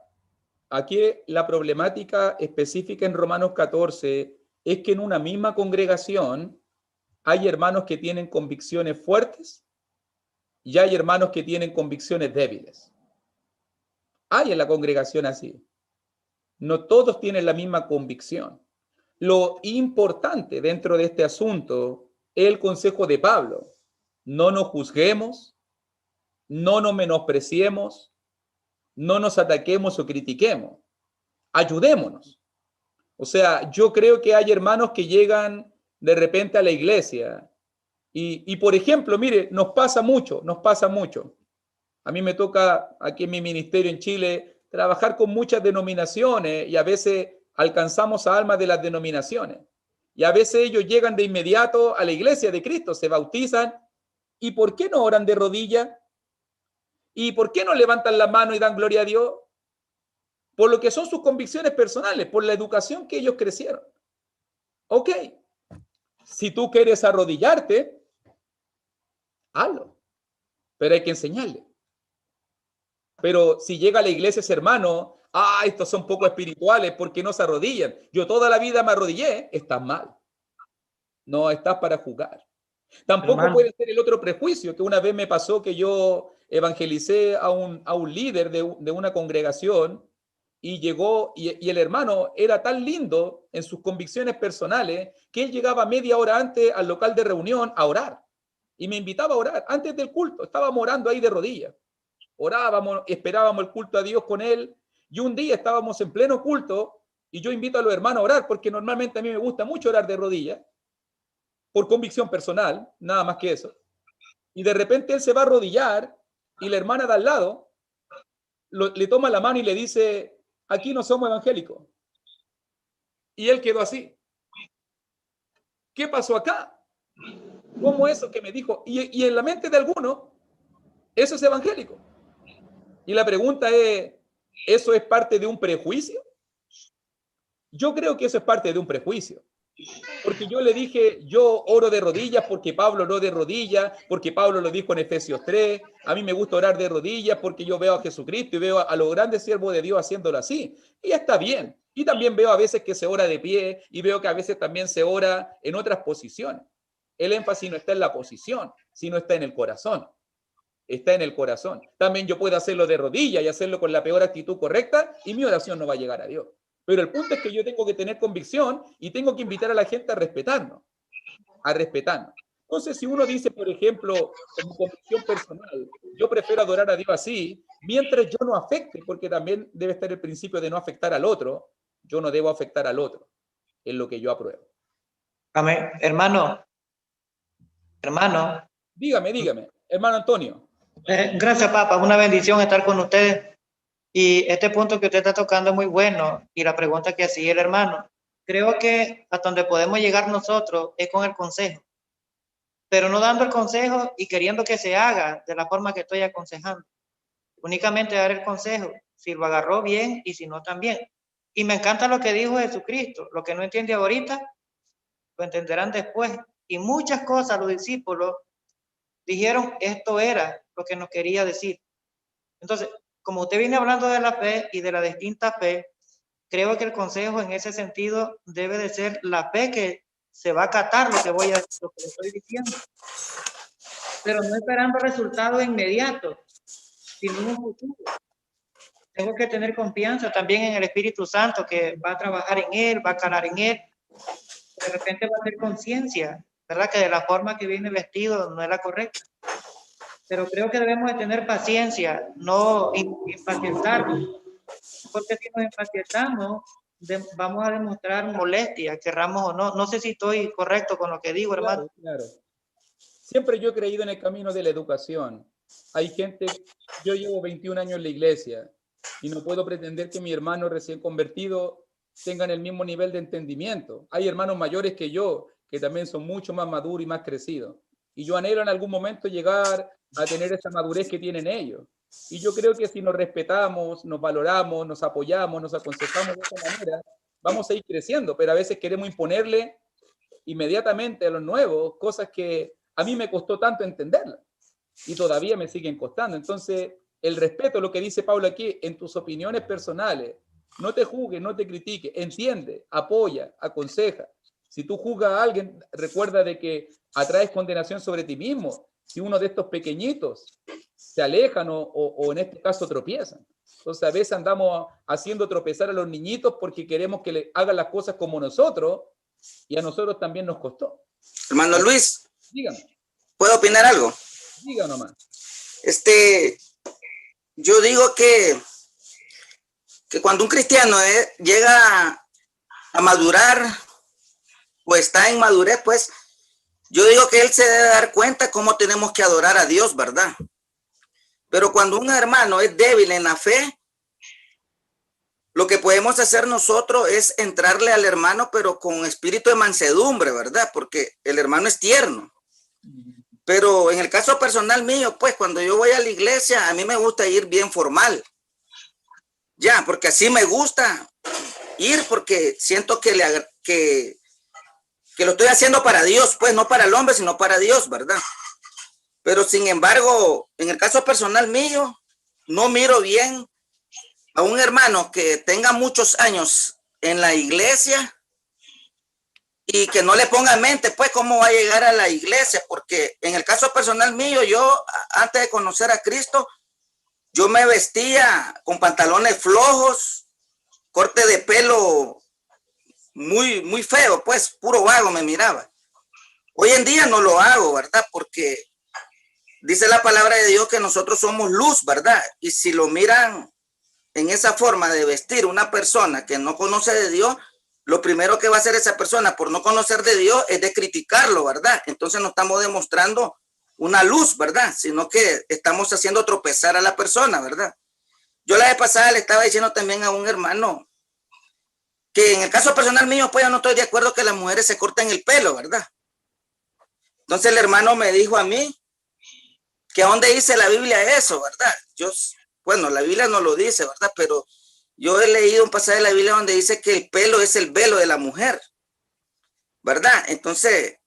aquí la problemática específica en Romanos 14 es que en una misma congregación hay hermanos que tienen convicciones fuertes y hay hermanos que tienen convicciones débiles. Hay en la congregación así. No todos tienen la misma convicción. Lo importante dentro de este asunto es el consejo de Pablo. No nos juzguemos, no nos menospreciemos, no nos ataquemos o critiquemos. Ayudémonos. O sea, yo creo que hay hermanos que llegan de repente a la iglesia y por ejemplo, mire, nos pasa mucho. A mí me toca aquí en mi ministerio en Chile trabajar con muchas denominaciones y a veces alcanzamos a almas de las denominaciones. Y a veces ellos llegan de inmediato a la iglesia de Cristo, se bautizan. ¿Y por qué no oran de rodillas? ¿Y por qué no levantan la mano y dan gloria a Dios? por lo que son sus convicciones personales, por la educación que ellos crecieron. Ok, si tú quieres arrodillarte, hazlo, pero hay que enseñarle. Pero si llega a la iglesia ese hermano, estos son poco espirituales porque no se arrodillan. Yo toda la vida me arrodillé, estás mal. No estás para jugar. Tampoco Hermano. puede ser el otro prejuicio, que una vez me pasó que yo evangelicé a un líder de una congregación y llegó, y el hermano era tan lindo en sus convicciones personales que él llegaba media hora antes al local de reunión a orar. Y me invitaba a orar antes del culto. Estábamos orando ahí de rodillas. Orábamos, esperábamos el culto a Dios con él. Y un día estábamos en pleno culto y yo invito a los hermanos a orar porque normalmente a mí me gusta mucho orar de rodillas por convicción personal, nada más que eso. Y de repente él se va a arrodillar y la hermana de al lado le toma la mano y le dice, aquí no somos evangélicos. Y él quedó así. ¿Qué pasó acá? ¿Cómo eso que me dijo? Y en la mente de algunos, eso es evangélico. Y la pregunta es, ¿eso es parte de un prejuicio? Yo creo que eso es parte de un prejuicio. Porque yo le dije, yo oro de rodillas porque Pablo oró de rodillas, porque Pablo lo dijo en Efesios 3, a mí me gusta orar de rodillas porque yo veo a Jesucristo y veo a los grandes siervos de Dios haciéndolo así. Y está bien. Y también veo a veces que se ora de pie y veo que a veces también se ora en otras posiciones. El énfasis no está en la posición, sino está en el corazón. Está en el corazón. También yo puedo hacerlo de rodillas y hacerlo con la peor actitud correcta y mi oración no va a llegar a Dios. Pero el punto es que yo tengo que tener convicción y tengo que invitar a la gente a respetarnos. A respetarnos. Entonces, si uno dice, por ejemplo, como convicción personal, yo prefiero adorar a Dios así, mientras yo no afecte, porque también debe estar el principio de no afectar al otro, yo no debo afectar al otro. Es lo que yo apruebo. Amén. Hermano. Dígame, hermano Antonio. Gracias, Papa. Una bendición estar con ustedes. Y este punto que usted está tocando es muy bueno. Y la pregunta que hacía el hermano, creo que hasta donde podemos llegar nosotros es con el consejo. Pero no dando el consejo y queriendo que se haga de la forma que estoy aconsejando. Únicamente dar el consejo, si lo agarró bien y si no también. Y me encanta lo que dijo Jesucristo. Lo que no entiende ahorita, lo entenderán después. Y muchas cosas los discípulos dijeron, esto era lo que nos quería decir. Entonces, como usted viene hablando de la fe y de la distinta fe, creo que el consejo en ese sentido debe de ser la fe que se va a acatar lo que le estoy diciendo. Pero no esperando resultados inmediatos, sino en un futuro. Tengo que tener confianza también en el Espíritu Santo que va a trabajar en él, va a calar en él. De repente va a tener conciencia, ¿verdad? Que de la forma que viene vestido no es la correcta. Pero creo que debemos de tener paciencia, no impacientarnos. Porque si nos impacientamos, vamos a demostrar molestia, querramos o no. No sé si estoy correcto con lo que digo, hermano. Claro. Siempre yo he creído en el camino de la educación. Hay gente, yo llevo 21 años en la iglesia y no puedo pretender que mi hermano recién convertido tengan el mismo nivel de entendimiento. Hay hermanos mayores que yo que también son mucho más maduros y más crecidos. Y yo anhelo en algún momento llegar a tener esa madurez que tienen ellos. Y yo creo que si nos respetamos, nos valoramos, nos apoyamos, nos aconsejamos de esa manera, vamos a ir creciendo, pero a veces queremos imponerle inmediatamente a los nuevos cosas que a mí me costó tanto entenderlas y todavía me siguen costando. Entonces, el respeto, lo que dice Pablo aquí, en tus opiniones personales, no te juzgues, no te critiques, entiende, apoya, aconseja. Si tú juzgas a alguien, recuerda de que atraes condenación sobre ti mismo. Si uno de estos pequeñitos se alejan o en este caso tropiezan. Entonces a veces andamos haciendo tropezar a los niñitos porque queremos que le hagan las cosas como nosotros y a nosotros también nos costó. Hermano Luis, Dígame. ¿puedo opinar algo? Diga nomás. Yo digo que cuando un cristiano llega a madurar o está en madurez, pues yo digo que él se debe dar cuenta cómo tenemos que adorar a Dios, ¿verdad? Pero cuando un hermano es débil en la fe, lo que podemos hacer nosotros es entrarle al hermano, pero con espíritu de mansedumbre, ¿verdad? Porque el hermano es tierno. Pero en el caso personal mío, pues cuando yo voy a la iglesia, a mí me gusta ir bien formal. Ya, porque así me gusta ir, porque siento que lo estoy haciendo para Dios, pues no para el hombre, sino para Dios, ¿verdad? Pero sin embargo, en el caso personal mío, no miro bien a un hermano que tenga muchos años en la iglesia y que no le ponga en mente, pues, cómo va a llegar a la iglesia, porque en el caso personal mío, yo, antes de conocer a Cristo, yo me vestía con pantalones flojos, corte de pelo muy, muy feo, pues, puro vago me miraba. Hoy en día no lo hago, ¿verdad? Porque dice la palabra de Dios que nosotros somos luz, ¿verdad? Y si lo miran en esa forma de vestir una persona que no conoce de Dios, lo primero que va a hacer esa persona por no conocer de Dios es de criticarlo, ¿verdad? Entonces no estamos demostrando una luz, ¿verdad? Sino que estamos haciendo tropezar a la persona, ¿verdad? Yo la vez pasada le estaba diciendo también a un hermano que en el caso personal mío, pues yo no estoy de acuerdo que las mujeres se corten el pelo, ¿verdad? Entonces el hermano me dijo a mí que a dónde dice la Biblia eso, ¿verdad? Bueno, la Biblia no lo dice, ¿verdad? Pero yo he leído un pasaje de la Biblia donde dice que el pelo es el velo de la mujer, ¿verdad? Entonces,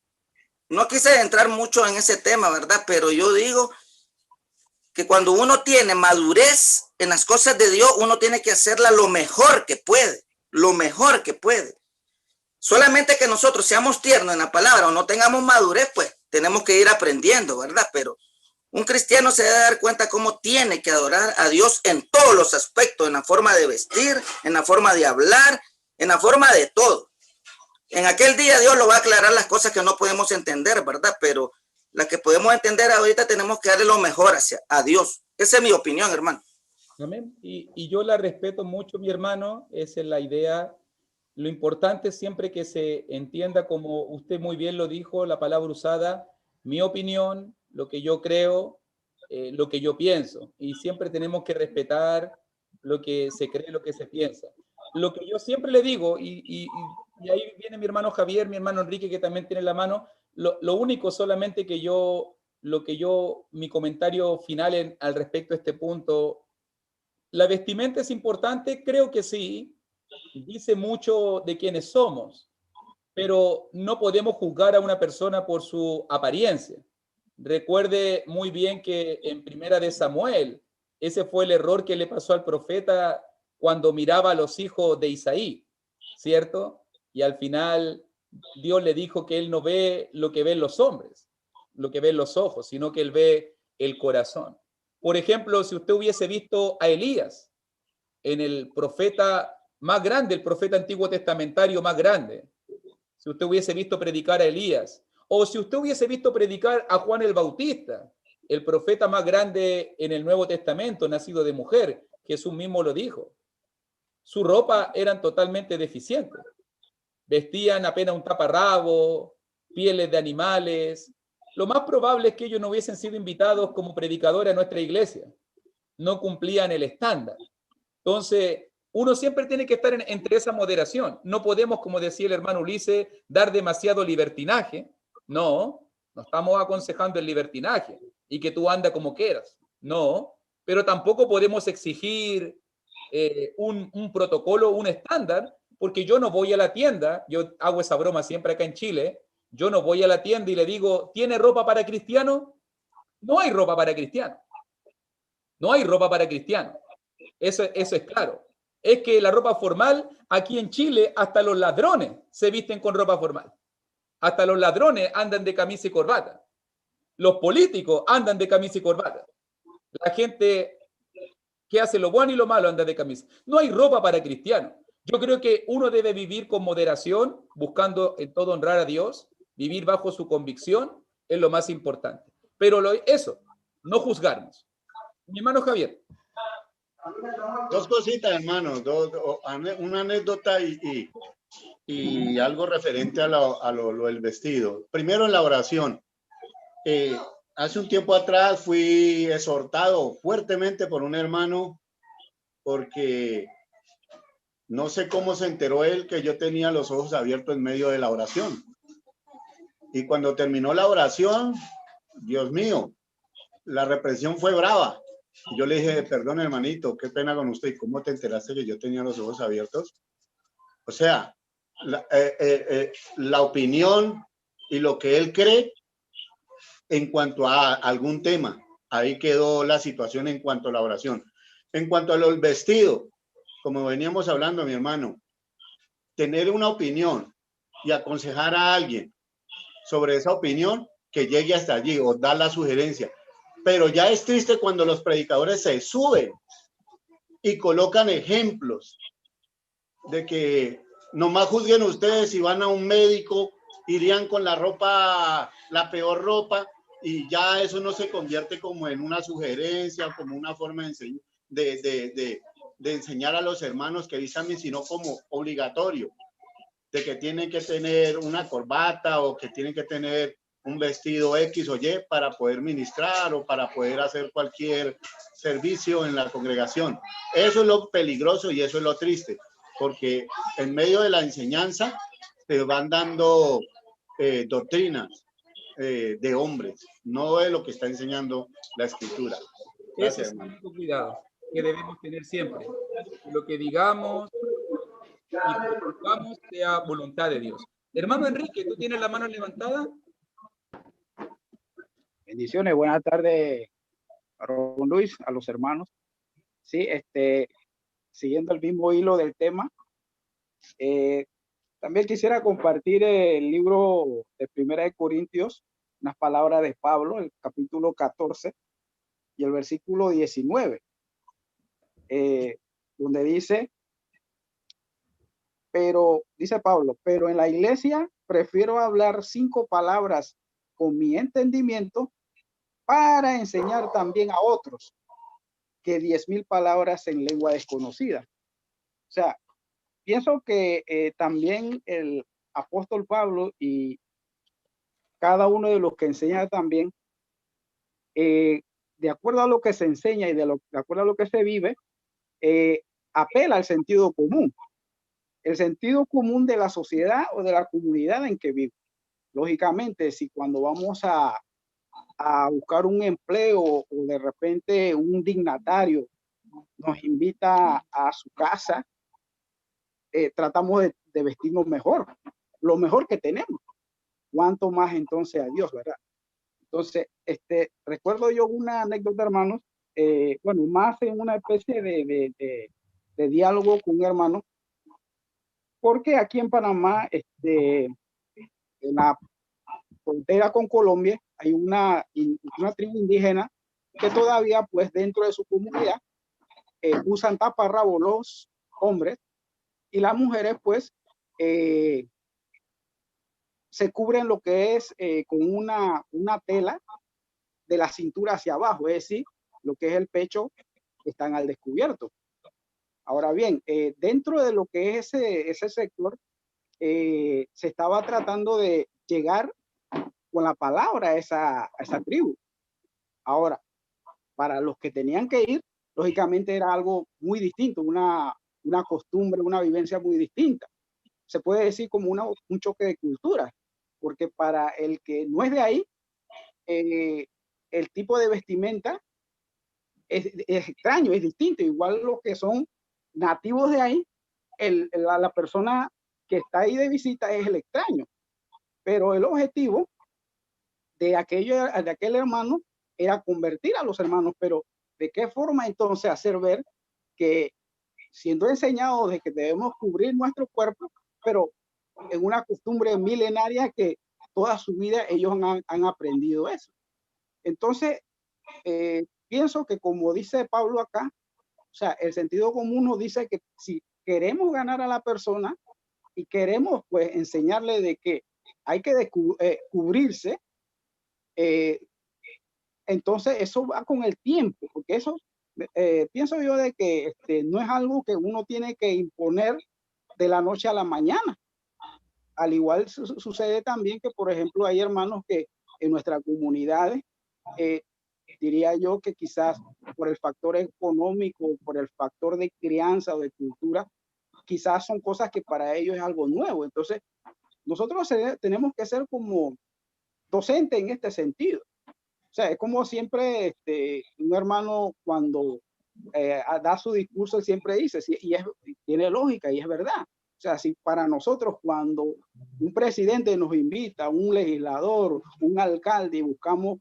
no quise entrar mucho en ese tema, ¿verdad? Pero yo digo que cuando uno tiene madurez en las cosas de Dios, uno tiene que hacerla lo mejor que puede, lo mejor que puede. Solamente que nosotros seamos tiernos en la palabra o no tengamos madurez, pues tenemos que ir aprendiendo, ¿verdad? Pero un cristiano se debe dar cuenta cómo tiene que adorar a Dios en todos los aspectos, en la forma de vestir, en la forma de hablar, en la forma de todo. En aquel día Dios lo va a aclarar las cosas que no podemos entender, ¿verdad? Pero las que podemos entender ahorita tenemos que darle lo mejor a Dios. Esa es mi opinión, hermano. Amén. Y yo la respeto mucho, mi hermano. Esa es la idea. Lo importante es siempre que se entienda, como usted muy bien lo dijo, la palabra usada, mi opinión, lo que yo creo, lo que yo pienso. Y siempre tenemos que respetar lo que se cree, lo que se piensa. Lo que yo siempre le digo, y ahí viene mi hermano Javier, mi hermano Enrique, que también tiene la mano, lo único solamente que mi comentario final al respecto a este punto, ¿la vestimenta es importante? Creo que sí. Dice mucho de quiénes somos, pero no podemos juzgar a una persona por su apariencia. Recuerde muy bien que en Primera de Samuel, ese fue el error que le pasó al profeta cuando miraba a los hijos de Isaí, ¿cierto? Y al final Dios le dijo que él no ve lo que ven los hombres, lo que ven los ojos, sino que él ve el corazón. Por ejemplo, si usted hubiese visto a Elías en el profeta más grande, el profeta antiguo testamentario más grande, si usted hubiese visto predicar a Elías, o si usted hubiese visto predicar a Juan el Bautista, el profeta más grande en el Nuevo Testamento, nacido de mujer, Jesús mismo lo dijo, su ropa eran totalmente deficientes, vestían apenas un taparrabo, pieles de animales. Lo más probable es que ellos no hubiesen sido invitados como predicadores a nuestra iglesia, no cumplían el estándar. Entonces, uno siempre tiene que estar entre esa moderación. No podemos, como decía el hermano Ulises, dar demasiado libertinaje. No estamos aconsejando el libertinaje y que tú andas como quieras. No, pero tampoco podemos exigir un protocolo, un estándar, porque yo no voy a la tienda, yo hago esa broma siempre acá en Chile, yo no voy a la tienda y le digo, ¿tiene ropa para cristiano? No hay ropa para cristiano. No hay ropa para cristiano. Eso es claro. Es que la ropa formal, aquí en Chile, hasta los ladrones se visten con ropa formal. Hasta los ladrones andan de camisa y corbata. Los políticos andan de camisa y corbata. La gente que hace lo bueno y lo malo anda de camisa. No hay ropa para cristianos. Yo creo que uno debe vivir con moderación, buscando en todo honrar a Dios, vivir bajo su convicción, es lo más importante. Pero eso, no juzgarnos. Mi hermano Javier. Dos cositas, hermano, una anécdota y algo referente a lo del vestido. Primero, en la oración. Hace un tiempo atrás fui exhortado fuertemente por un hermano porque no sé cómo se enteró él que yo tenía los ojos abiertos en medio de la oración. Y cuando terminó la oración, Dios mío, la represión fue brava. Y yo le dije, perdón, hermanito, qué pena con usted. ¿Y cómo te enteraste que yo tenía los ojos abiertos? O sea, la opinión y lo que él cree en cuanto a algún tema. Ahí quedó la situación en cuanto a la oración. En cuanto a los vestidos, como veníamos hablando, mi hermano, tener una opinión y aconsejar a alguien sobre esa opinión, que llegue hasta allí o dar la sugerencia. Pero ya es triste cuando los predicadores se suben y colocan ejemplos de que nomás juzguen ustedes si van a un médico, irían con la ropa, la peor ropa, y ya eso no se convierte como en una sugerencia, como una forma de enseñar a los hermanos que vistan, sino como obligatorio, de que tienen que tener una corbata o que tienen que tener un vestido X o Y para poder ministrar o para poder hacer cualquier servicio en la congregación. Eso es lo peligroso y eso es lo triste, porque en medio de la enseñanza te van dando doctrinas de hombres, no de lo que está enseñando la escritura. Ese es el único cuidado que debemos tener siempre. Lo que digamos y procuramos sea voluntad de Dios. Hermano Enrique, ¿tú tienes la mano levantada? Bendiciones, buenas tardes a Ron Luis, a los hermanos. Sí, siguiendo el mismo hilo del tema, también quisiera compartir el libro de Primera de Corintios, unas palabras de Pablo, el capítulo 14 y el versículo 19, donde dice, dice Pablo, pero en la iglesia prefiero hablar 5 palabras con mi entendimiento para enseñar también a otros que 10,000 palabras en lengua desconocida. O sea, pienso que también el apóstol Pablo y cada uno de los que enseña también, de acuerdo a lo que se enseña y de acuerdo a lo que se vive, apela al sentido común, el sentido común de la sociedad o de la comunidad en que vive. Lógicamente, si cuando vamos a buscar un empleo o de repente un dignatario nos invita a su casa, tratamos de vestirnos mejor, lo mejor que tenemos. ¿Cuánto más entonces a Dios, verdad? Entonces, recuerdo yo una anécdota, hermanos, bueno, más en una especie de diálogo con un hermano, porque aquí en Panamá, en la frontera con Colombia, hay una tribu indígena que todavía, pues, dentro de su comunidad, usan taparrabos los hombres y las mujeres, pues, se cubren lo que es con una tela de la cintura hacia abajo, es decir, lo que es el pecho, están al descubierto. Ahora bien, dentro de lo que es ese sector, se estaba tratando de llegar con la palabra a esa tribu. Ahora, para los que tenían que ir, lógicamente era algo muy distinto, una costumbre, una vivencia muy distinta. Se puede decir como un choque de culturas, porque para el que no es de ahí, el tipo de vestimenta es extraño, es distinto. Igual los que son nativos de ahí, la persona que está ahí de visita es el extraño. Pero el objetivo de aquel hermano era convertir a los hermanos, pero ¿de qué forma entonces hacer ver que siendo enseñados de que debemos cubrir nuestro cuerpo, pero en una costumbre milenaria que toda su vida ellos han aprendido eso? Entonces, pienso que como dice Pablo acá, o sea, el sentido común nos dice que si queremos ganar a la persona y queremos pues enseñarle de que hay que cubrirse, entonces eso va con el tiempo, porque eso pienso yo de que no es algo que uno tiene que imponer de la noche a la mañana. Al igual sucede también que, por ejemplo, hay hermanos que en nuestras comunidades, diría yo que quizás por el factor económico, por el factor de crianza o de cultura, quizás son cosas que para ellos es algo nuevo. Entonces, nosotros tenemos que ser como docentes en este sentido. O sea, es como siempre un hermano cuando da su discurso, él siempre dice, tiene lógica y es verdad. O sea, si para nosotros cuando un presidente nos invita, un legislador, un alcalde, y buscamos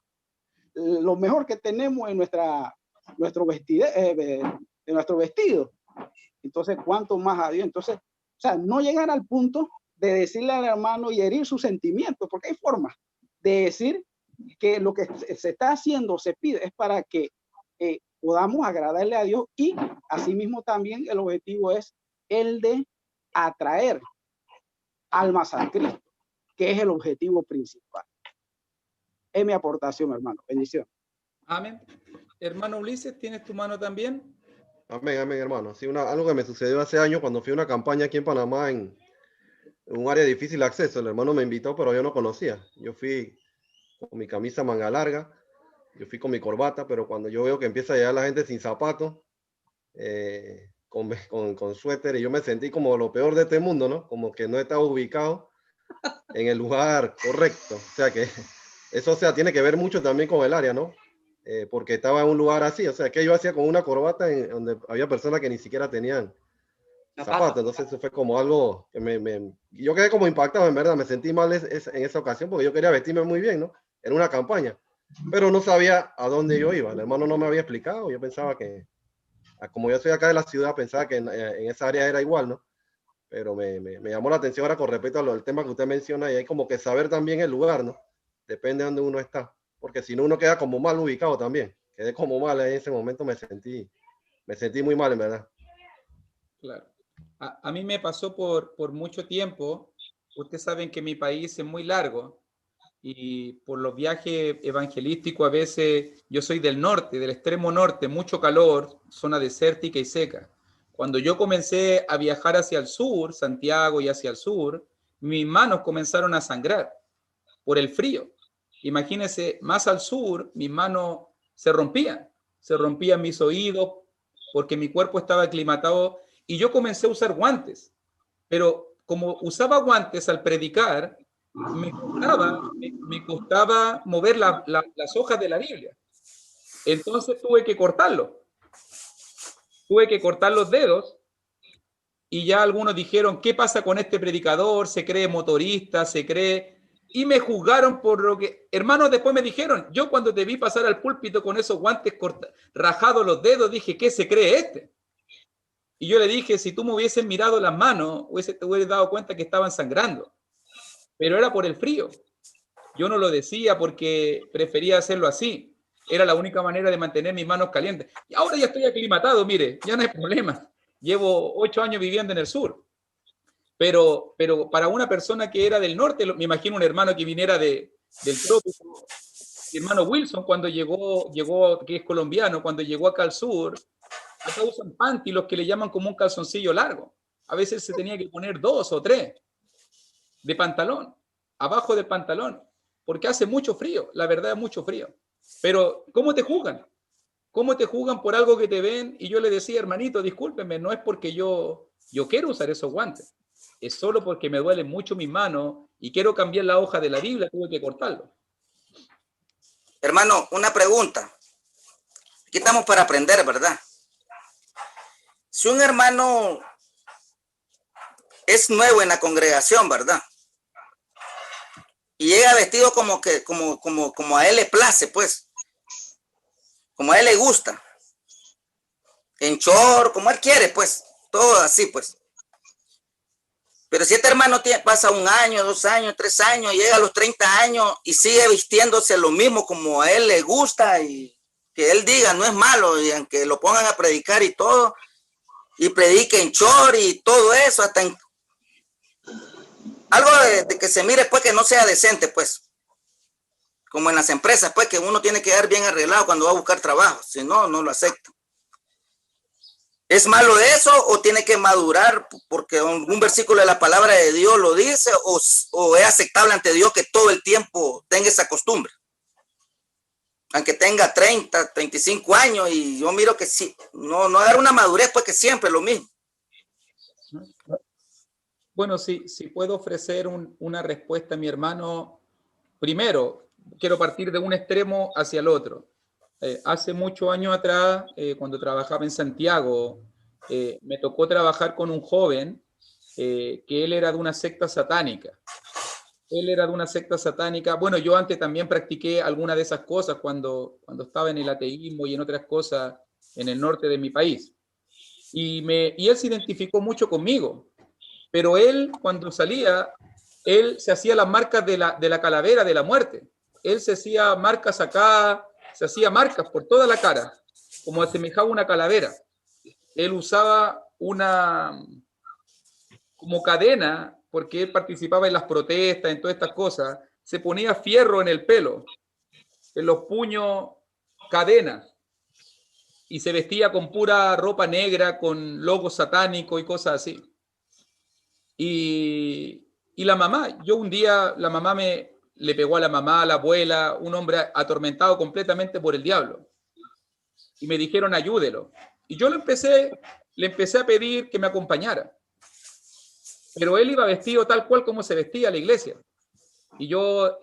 lo mejor que tenemos en nuestro vestido, entonces, ¿cuánto más a Dios? Entonces, o sea, no llegar al punto de decirle al hermano y herir sus sentimientos, porque hay formas de decir que lo que se está haciendo, se pide, es para que podamos agradarle a Dios, y asimismo también el objetivo es el de atraer almas a Cristo, que es el objetivo principal. Es mi aportación, hermano. Bendición. Amén. Hermano Ulises, ¿tienes tu mano también? Amén, amén, hermano. Sí, algo que me sucedió hace años cuando fui a una campaña aquí en Panamá en un área de difícil acceso. El hermano me invitó, pero yo no conocía. Yo fui con mi camisa manga larga, yo fui con mi corbata, pero cuando yo veo que empieza a llegar la gente sin zapatos, con suéter, y yo me sentí como lo peor de este mundo, ¿no? Como que no estaba ubicado en el lugar correcto. O sea que eso, o sea, tiene que ver mucho también con el área, ¿no? Porque estaba en un lugar así, o sea, que yo hacía con una corbata donde había personas que ni siquiera tenían zapatos. Entonces eso fue como algo que yo quedé como impactado, en verdad. Me sentí mal en esa ocasión porque yo quería vestirme muy bien, ¿no? Era una campaña, pero no sabía a dónde yo iba. El hermano no me había explicado. Yo pensaba que, como yo soy acá de la ciudad, pensaba que en esa área era igual, ¿no? Pero me llamó la atención ahora con respecto al tema que usted menciona, y hay como que saber también el lugar, ¿no? Depende de dónde uno está, porque si no, uno queda como mal ubicado también. Quedé como mal en ese momento, me sentí muy mal, en verdad. Claro. A mí me pasó por mucho tiempo. Ustedes saben que mi país es muy largo, y por los viajes evangelísticos a veces yo soy del norte, del extremo norte, mucho calor, zona desértica y seca. Cuando yo comencé a viajar hacia el sur, Santiago y hacia el sur, mis manos comenzaron a sangrar por el frío. Imagínense, más al sur, mis manos se rompían mis oídos porque mi cuerpo estaba aclimatado, y yo comencé a usar guantes. Pero como usaba guantes al predicar, me costaba mover las hojas de la Biblia. Entonces tuve que cortarlo. Tuve que cortar los dedos, y ya algunos dijeron, ¿qué pasa con este predicador? Se cree motorista, se cree... Y me juzgaron por lo que... Hermanos, después me dijeron, yo cuando te vi pasar al púlpito con esos guantes rajados los dedos, dije, ¿qué se cree este? Y yo le dije, si tú me hubieses mirado las manos, te hubieses dado cuenta que estaban sangrando. Pero era por el frío. Yo no lo decía porque prefería hacerlo así. Era la única manera de mantener mis manos calientes. Y ahora ya estoy aclimatado, mire, ya no hay problema. Llevo 8 años viviendo en el sur. Pero para una persona que era del norte, me imagino un hermano que viniera del trópico, mi hermano Wilson, cuando llegó, que es colombiano, cuando llegó acá al sur, acá usan panty, los que le llaman como un calzoncillo largo. A veces se tenía que poner 2 o 3 de pantalón, abajo del pantalón, porque hace mucho frío, la verdad es mucho frío. Pero, ¿cómo te juzgan? ¿Cómo te juzgan por algo que te ven? Y yo le decía, hermanito, discúlpeme, no es porque yo quiero usar esos guantes, es solo porque me duelen mucho mis manos y quiero cambiar la hoja de la Biblia, tuve que cortarlo. Hermano, una pregunta. Aquí estamos para aprender, ¿verdad? Si un hermano es nuevo en la congregación, ¿verdad? Y llega vestido como a él le place, pues. Como a él le gusta. En short, como él quiere, pues. Todo así, pues. Pero si este hermano pasa 1 año, 2 años, 3 años, llega a los 30 años y sigue vistiéndose lo mismo como a él le gusta, y que él diga no es malo, y aunque lo pongan a predicar y todo, y predique en short y todo eso, hasta en algo de que se mire, pues, que no sea decente, pues, como en las empresas, pues, que uno tiene que dar bien arreglado cuando va a buscar trabajo, si no, no lo acepta. ¿Es malo eso o tiene que madurar porque un versículo de la palabra de Dios lo dice, o es aceptable ante Dios que todo el tiempo tenga esa costumbre? Aunque tenga 30, 35 años, y yo miro que sí, no dar una madurez, pues, que siempre es lo mismo. Bueno, si puedo ofrecer una respuesta, mi hermano. Primero, quiero partir de un extremo hacia el otro. Hace muchos años atrás, cuando trabajaba en Santiago, me tocó trabajar con un joven que él era de una secta satánica. Él era de una secta satánica. Bueno, yo antes también practiqué alguna de esas cosas cuando estaba en el ateísmo y en otras cosas en el norte de mi país. Y él se identificó mucho conmigo. Pero él, cuando salía, él se hacía las marcas de la calavera de la muerte. Él se hacía marcas acá, se hacía marcas por toda la cara, como asemejaba una calavera. Él usaba una como cadena, porque él participaba en las protestas, en todas estas cosas, se ponía fierro en el pelo, en los puños, cadenas, y se vestía con pura ropa negra, con logos satánicos y cosas así. Y la mamá, yo un día, la mamá le pegó a la mamá, a la abuela, un hombre atormentado completamente por el diablo. Y me dijeron, ayúdelo. Y yo le empecé a pedir que me acompañara. Pero él iba vestido tal cual como se vestía a la iglesia. Y yo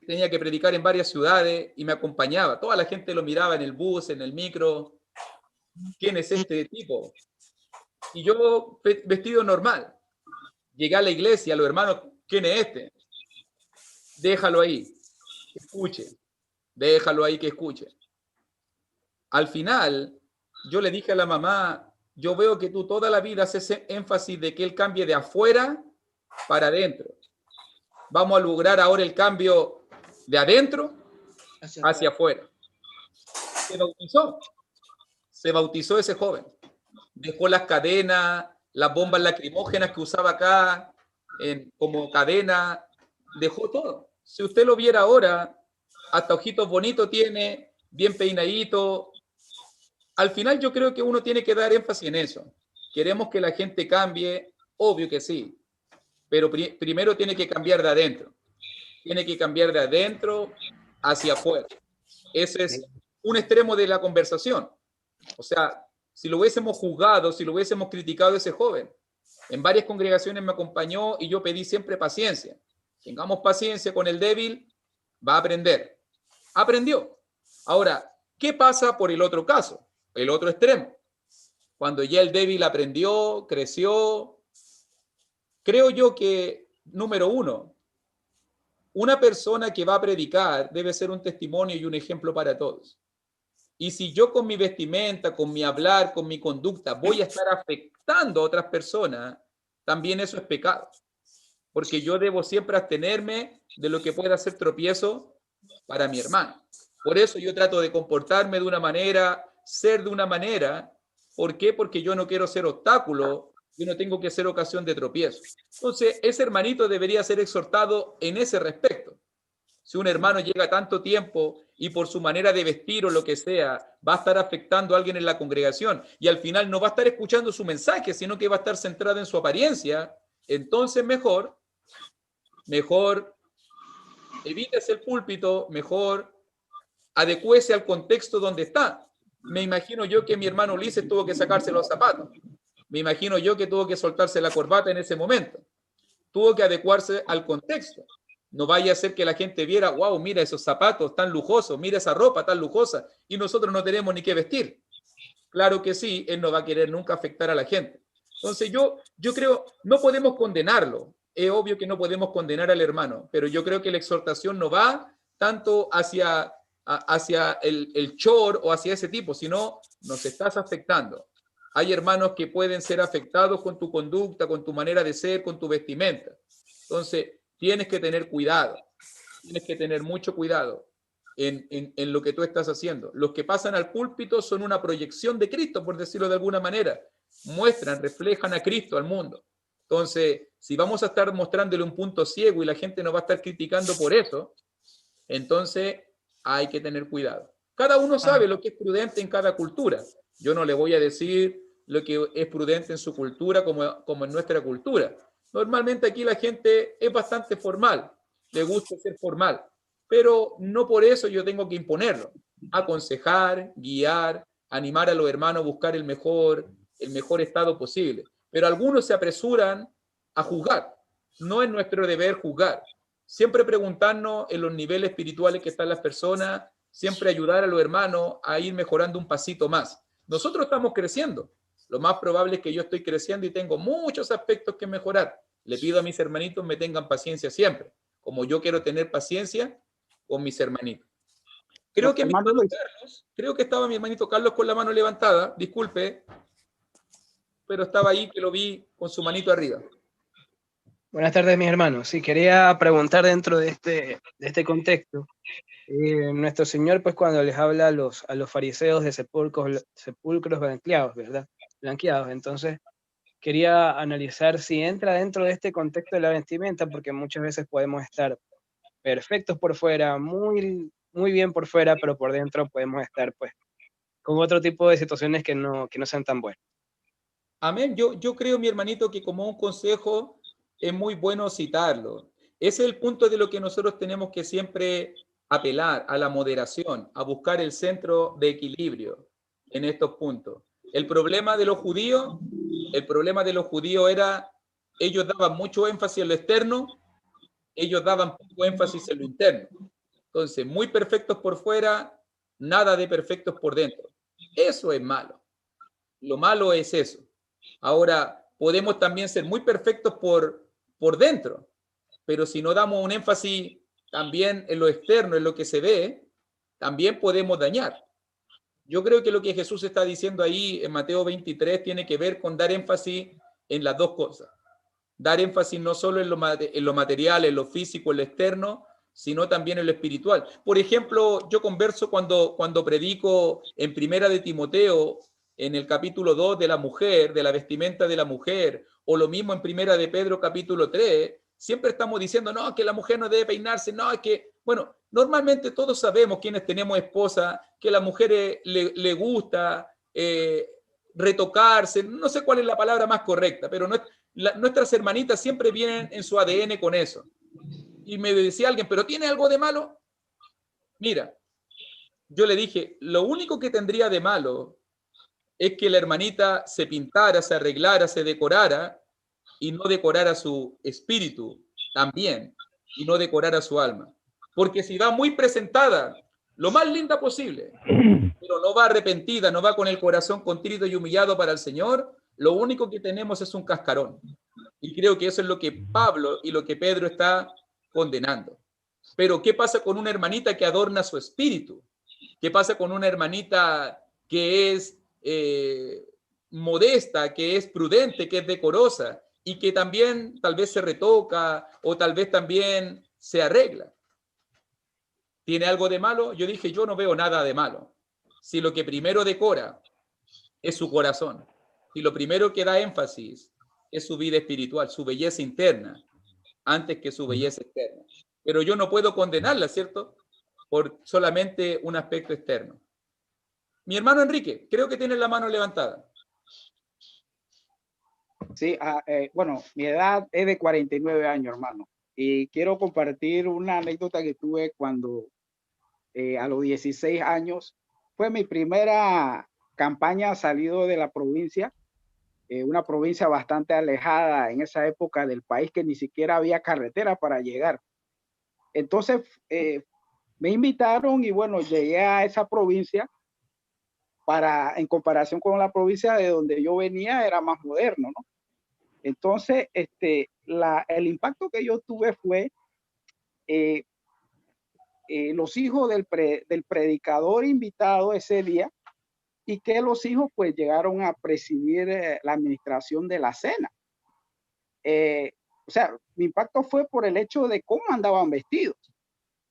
tenía que predicar en varias ciudades y me acompañaba. Toda la gente lo miraba en el bus, en el micro. ¿Quién es este tipo? Y yo vestido normal. Llegué a la iglesia, los hermanos, ¿quién es este? Déjalo ahí, que escuche. Déjalo ahí que escuche. Al final, yo le dije a la mamá, yo veo que tú toda la vida haces énfasis de que él cambie de afuera para adentro. Vamos a lograr ahora el cambio de adentro hacia afuera. Se bautizó ese joven. Dejó las cadenas, las bombas lacrimógenas que usaba acá como cadena, dejó todo. Si usted lo viera ahora, hasta ojitos bonitos tiene, bien peinadito. Al final yo creo que uno tiene que dar énfasis en eso. Queremos que la gente cambie, obvio que sí, pero primero tiene que cambiar de adentro. Tiene que cambiar de adentro hacia afuera. Ese es un extremo de la conversación. O sea, si lo hubiésemos juzgado, si lo hubiésemos criticado a ese joven, en varias congregaciones me acompañó y yo pedí siempre paciencia. Tengamos paciencia con el débil, va a aprender. Aprendió. Ahora, ¿qué pasa por el otro caso? El otro extremo. Cuando ya el débil aprendió, creció. Creo yo que, número uno, una persona que va a predicar debe ser un testimonio y un ejemplo para todos. Y si yo con mi vestimenta, con mi hablar, con mi conducta voy a estar afectando a otras personas, también eso es pecado. Porque yo debo siempre abstenerme de lo que pueda ser tropiezo para mi hermano. Por eso yo trato de comportarme de una manera, ser de una manera. ¿Por qué? Porque yo no quiero ser obstáculo, yo no tengo que ser ocasión de tropiezo. Entonces, ese hermanito debería ser exhortado en ese respecto. Si un hermano llega tanto tiempo y por su manera de vestir o lo que sea, va a estar afectando a alguien en la congregación y al final no va a estar escuchando su mensaje, sino que va a estar centrado en su apariencia, entonces mejor evítese el púlpito, mejor adecúese al contexto donde está. Me imagino yo que mi hermano Ulises tuvo que sacarse los zapatos. Me imagino yo que tuvo que soltarse la corbata en ese momento. Tuvo que adecuarse al contexto. No vaya a ser que la gente viera, wow, mira esos zapatos tan lujosos, mira esa ropa tan lujosa, y nosotros no tenemos ni qué vestir. Claro que sí, él no va a querer nunca afectar a la gente. Entonces yo creo, no podemos condenarlo. Es obvio que no podemos condenar al hermano, pero yo creo que la exhortación no va tanto hacia el chor o hacia ese tipo, sino nos estás afectando. Hay hermanos que pueden ser afectados con tu conducta, con tu manera de ser, con tu vestimenta. Entonces, tienes que tener cuidado, tienes que tener mucho cuidado en lo que tú estás haciendo. Los que pasan al púlpito son una proyección de Cristo, por decirlo de alguna manera. Muestran, reflejan a Cristo al mundo. Entonces, si vamos a estar mostrándole un punto ciego y la gente nos va a estar criticando por eso, entonces hay que tener cuidado. Cada uno sabe lo que es prudente en cada cultura. Yo no le voy a decir lo que es prudente en su cultura como en nuestra cultura. Normalmente aquí la gente es bastante formal, le gusta ser formal, pero no por eso yo tengo que imponerlo. Aconsejar, guiar, animar a los hermanos a buscar el mejor estado posible. Pero algunos se apresuran a juzgar. No es nuestro deber juzgar, siempre preguntarnos en los niveles espirituales que están las personas, siempre ayudar a los hermanos a ir mejorando un pasito más. Nosotros estamos creciendo. Lo más probable es que yo estoy creciendo y tengo muchos aspectos que mejorar. Le pido a mis hermanitos me tengan paciencia siempre, como yo quiero tener paciencia con mis hermanitos. Creo que creo que estaba mi hermanito Carlos con la mano levantada, disculpe, pero estaba ahí que lo vi con su manito arriba. Buenas tardes, mis hermanos. Sí, quería preguntar dentro de este contexto. Nuestro Señor, pues, cuando les habla a los fariseos de sepulcros blanqueados, ¿verdad? Blanqueados. Entonces, quería analizar si entra dentro de este contexto de la vestimenta, porque muchas veces podemos estar perfectos por fuera, muy, muy bien por fuera, pero por dentro podemos estar, pues, con otro tipo de situaciones que no sean tan buenas. Amén. Yo creo, mi hermanito, que como un consejo es muy bueno citarlo. Ese es el punto de lo que nosotros tenemos que siempre apelar, a la moderación, a buscar el centro de equilibrio en estos puntos. El problema de los judíos era, ellos daban mucho énfasis en lo externo, ellos daban poco énfasis en lo interno. Entonces, muy perfectos por fuera, nada de perfectos por dentro. Eso es malo. Lo malo es eso. Ahora, podemos también ser muy perfectos por dentro, pero si no damos un énfasis también en lo externo, en lo que se ve, también podemos dañar. Yo creo que lo que Jesús está diciendo ahí en Mateo 23 tiene que ver con dar énfasis en las dos cosas. Dar énfasis no solo en lo material, en lo físico, en lo externo, sino también en lo espiritual. Por ejemplo, yo converso cuando predico en Primera de Timoteo, en el capítulo 2 de la mujer, de la vestimenta de la mujer, o lo mismo en Primera de Pedro capítulo 3, siempre estamos diciendo, no, que la mujer no debe peinarse, no, es que, bueno, normalmente todos sabemos quienes tenemos esposa, que a las mujeres le gusta retocarse, no sé cuál es la palabra más correcta, pero nuestras hermanitas siempre vienen en su ADN con eso. Y me decía alguien, ¿pero tiene algo de malo? Mira, yo le dije, lo único que tendría de malo es que la hermanita se pintara, se arreglara, se decorara y no decorara su espíritu también, y no decorara su alma. Porque si va muy presentada, lo más linda posible, pero no va arrepentida, no va con el corazón contrito y humillado para el Señor, lo único que tenemos es un cascarón. Y creo que eso es lo que Pablo y lo que Pedro está condenando. Pero ¿qué pasa con una hermanita que adorna su espíritu? ¿Qué pasa con una hermanita que es modesta, que es prudente, que es decorosa y que también tal vez se retoca o tal vez también se arregla? ¿Tiene algo de malo? Yo dije, yo no veo nada de malo. Si lo que primero decora es su corazón, si lo primero que da énfasis es su vida espiritual, su belleza interna, antes que su belleza externa. Pero yo no puedo condenarla, ¿cierto? Por solamente un aspecto externo. Mi hermano Enrique, creo que tiene la mano levantada. Sí, bueno, mi edad es de 49 años, hermano. Y quiero compartir una anécdota que tuve cuando a los 16 años fue mi primera campaña salido de la provincia, una provincia bastante alejada en esa época del país, que ni siquiera había carretera para llegar. Entonces me invitaron y bueno, llegué a esa provincia en comparación con la provincia de donde yo venía, era más moderno, ¿no? Entonces, el impacto que yo tuve fue los hijos del predicador invitado ese día, y que los hijos pues llegaron a presidir la administración de la cena. O sea, mi impacto fue por el hecho de cómo andaban vestidos.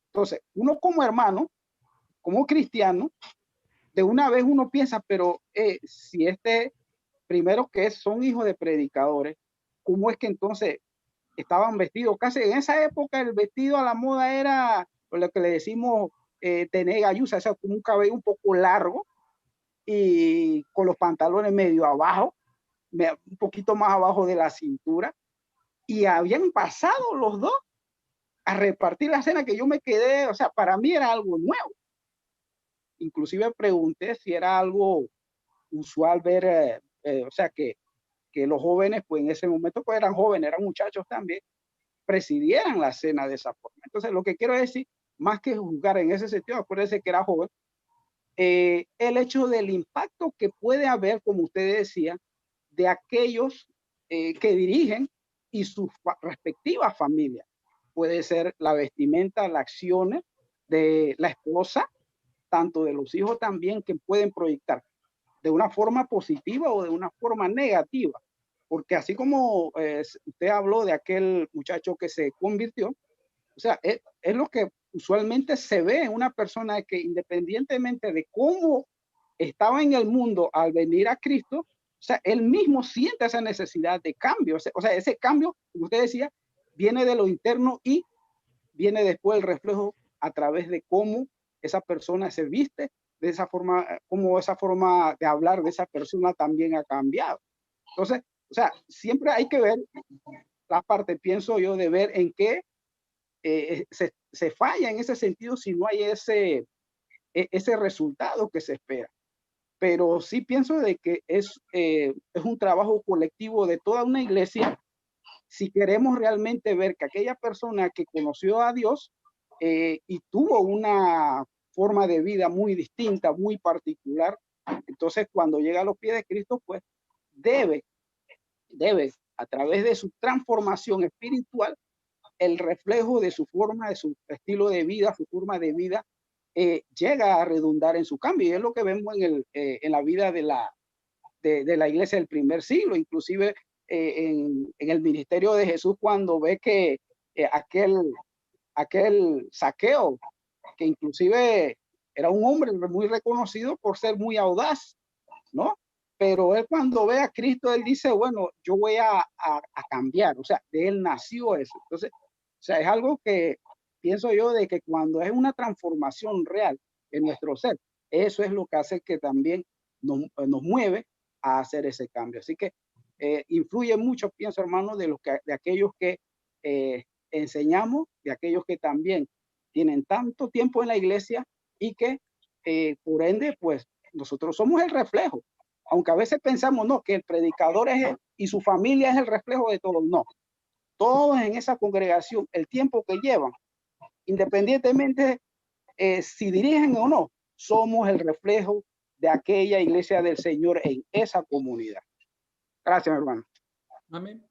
Entonces, uno como hermano, como cristiano, de una vez uno piensa, pero si primero que son hijos de predicadores, ¿cómo es que entonces estaban vestidos? Casi en esa época el vestido a la moda era lo que le decimos tener galluza, o sea, con un cabello un poco largo y con los pantalones medio abajo, un poquito más abajo de la cintura, y habían pasado los dos a repartir la cena, que yo me quedé, o sea, para mí era algo nuevo. Inclusive pregunté si era algo usual ver, o sea, que los jóvenes, pues en ese momento pues eran jóvenes, eran muchachos también, presidieran la cena de esa forma. Entonces, lo que quiero decir, más que juzgar en ese sentido, acuérdense que era joven, el hecho del impacto que puede haber, como usted decía, de aquellos que dirigen y sus respectivas familias. Puede ser la vestimenta, las acciones de la esposa, tanto de los hijos también, que pueden proyectar de una forma positiva o de una forma negativa. Porque así como usted habló de aquel muchacho que se convirtió, o sea, es lo que usualmente se ve en una persona que, independientemente de cómo estaba en el mundo al venir a Cristo, o sea, él mismo siente esa necesidad de cambio. O sea, ese cambio, como usted decía, viene de lo interno y viene después el reflejo a través de cómo esa persona se viste, de esa forma, cómo esa forma de hablar de esa persona también ha cambiado. Entonces, o sea, siempre hay que ver la parte, pienso yo, de ver en qué se falla en ese sentido si no hay ese resultado que se espera. Pero sí pienso de que es un trabajo colectivo de toda una iglesia si queremos realmente ver que aquella persona que conoció a Dios y tuvo una forma de vida muy distinta, muy particular, entonces cuando llega a los pies de Cristo, pues debe, a través de su transformación espiritual, el reflejo de su forma, de su estilo de vida, su forma de vida, llega a redundar en su cambio. Y es lo que vemos en la vida de la iglesia del primer siglo, inclusive en el ministerio de Jesús, cuando ve que aquel Zaqueo, que inclusive era un hombre muy reconocido por ser muy audaz, ¿no? Pero él, cuando ve a Cristo, él dice, bueno, yo voy a cambiar. O sea, de él nació eso. Entonces, o sea, es algo que pienso yo de que cuando es una transformación real en nuestro ser, eso es lo que hace que también nos mueve a hacer ese cambio. Así que influye mucho, pienso, hermano, de aquellos que enseñamos, de aquellos que también tienen tanto tiempo en la iglesia y que por ende, pues nosotros somos el reflejo. Aunque a veces pensamos, no, que el predicador es él y su familia es el reflejo de todos. No, todos en esa congregación, el tiempo que llevan, independientemente si dirigen o no, somos el reflejo de aquella iglesia del Señor en esa comunidad. Gracias, hermano. Amén.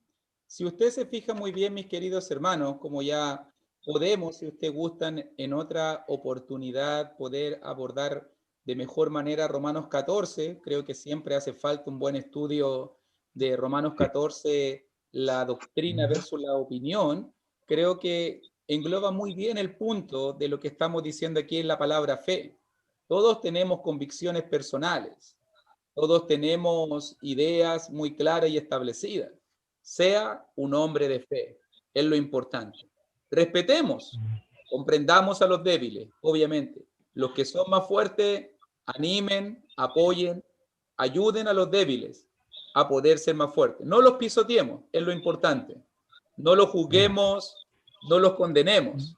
Si usted se fija muy bien, mis queridos hermanos, como ya podemos, si ustedes gustan, en otra oportunidad poder abordar de mejor manera Romanos 14, creo que siempre hace falta un buen estudio de Romanos 14, la doctrina versus la opinión. Creo que engloba muy bien el punto de lo que estamos diciendo aquí en la palabra fe. Todos tenemos convicciones personales, todos tenemos ideas muy claras y establecidas. Sea un hombre de fe, es lo importante. Respetemos, comprendamos a los débiles, obviamente. Los que son más fuertes, animen, apoyen, ayuden a los débiles a poder ser más fuertes. No los pisoteemos, es lo importante. No los juzguemos, no los condenemos.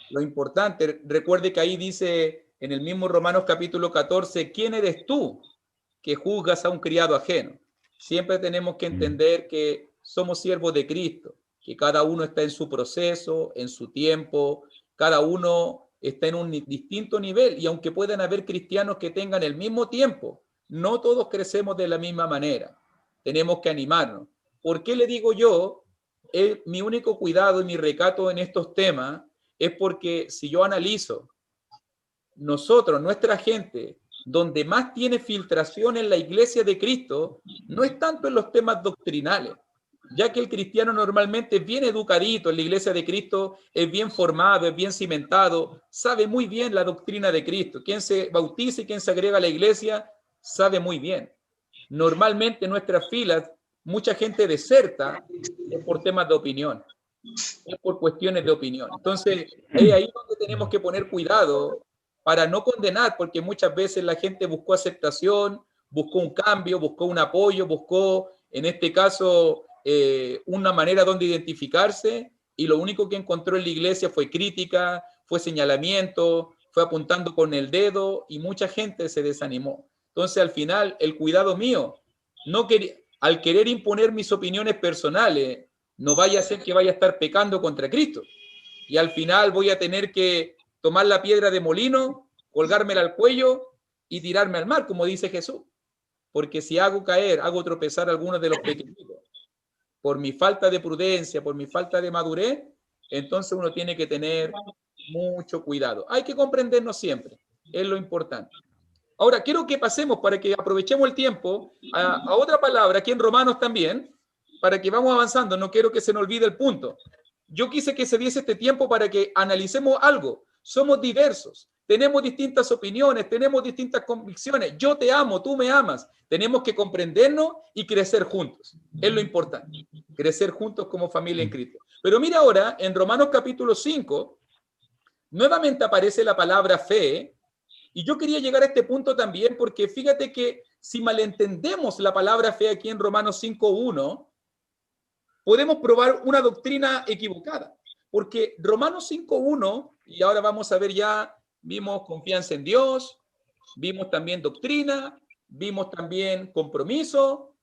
Lo importante, recuerde que ahí dice en el mismo Romanos capítulo 14, ¿quién eres tú que juzgas a un criado ajeno? Siempre tenemos que entender que somos siervos de Cristo, que cada uno está en su proceso, en su tiempo, cada uno está en un distinto nivel, y aunque puedan haber cristianos que tengan el mismo tiempo, no todos crecemos de la misma manera. Tenemos que animarnos. ¿Por qué le digo yo? Mi único cuidado y mi recato en estos temas es porque si yo analizo nosotros, nuestra gente, donde más tiene filtración en la iglesia de Cristo, no es tanto en los temas doctrinales, ya que el cristiano normalmente es bien educadito en la iglesia de Cristo, es bien formado, es bien cimentado, sabe muy bien la doctrina de Cristo. Quien se bautiza y quien se agrega a la iglesia sabe muy bien. Normalmente en nuestras filas mucha gente deserta es por temas de opinión, es por cuestiones de opinión. Entonces, es ahí donde tenemos que poner cuidado para no condenar, porque muchas veces la gente buscó aceptación, buscó un cambio, buscó un apoyo, buscó, en este caso, una manera donde identificarse, y lo único que encontró en la iglesia fue crítica, fue señalamiento, fue apuntando con el dedo, y mucha gente se desanimó. Entonces, al final, el cuidado mío, al querer imponer mis opiniones personales, No vaya a ser que vaya a estar pecando contra Cristo. Y al final voy a tener que tomar la piedra de molino, colgármela al cuello y tirarme al mar, como dice Jesús. Porque si hago caer, hago tropezar a algunos de los pequeñitos, por mi falta de prudencia, por mi falta de madurez, entonces uno tiene que tener mucho cuidado. Hay que comprendernos siempre, es lo importante. Ahora, quiero que pasemos, para que aprovechemos el tiempo, a otra palabra, aquí en Romanos también, para que vamos avanzando. No quiero que se nos olvide el punto. Yo quise que se diese este tiempo para que analicemos algo. Somos diversos, tenemos distintas opiniones, tenemos distintas convicciones. Yo te amo, tú me amas. Tenemos que comprendernos y crecer juntos. Es lo importante, crecer juntos como familia en Cristo. Pero mira ahora, en Romanos capítulo 5, nuevamente aparece la palabra fe. Y yo quería llegar a este punto también porque fíjate que si malentendemos la palabra fe aquí en Romanos 5:1, podemos probar una doctrina equivocada. Porque Romanos 5:1, y ahora vamos a ver ya, vimos confianza en Dios, vimos también doctrina, vimos también compromiso,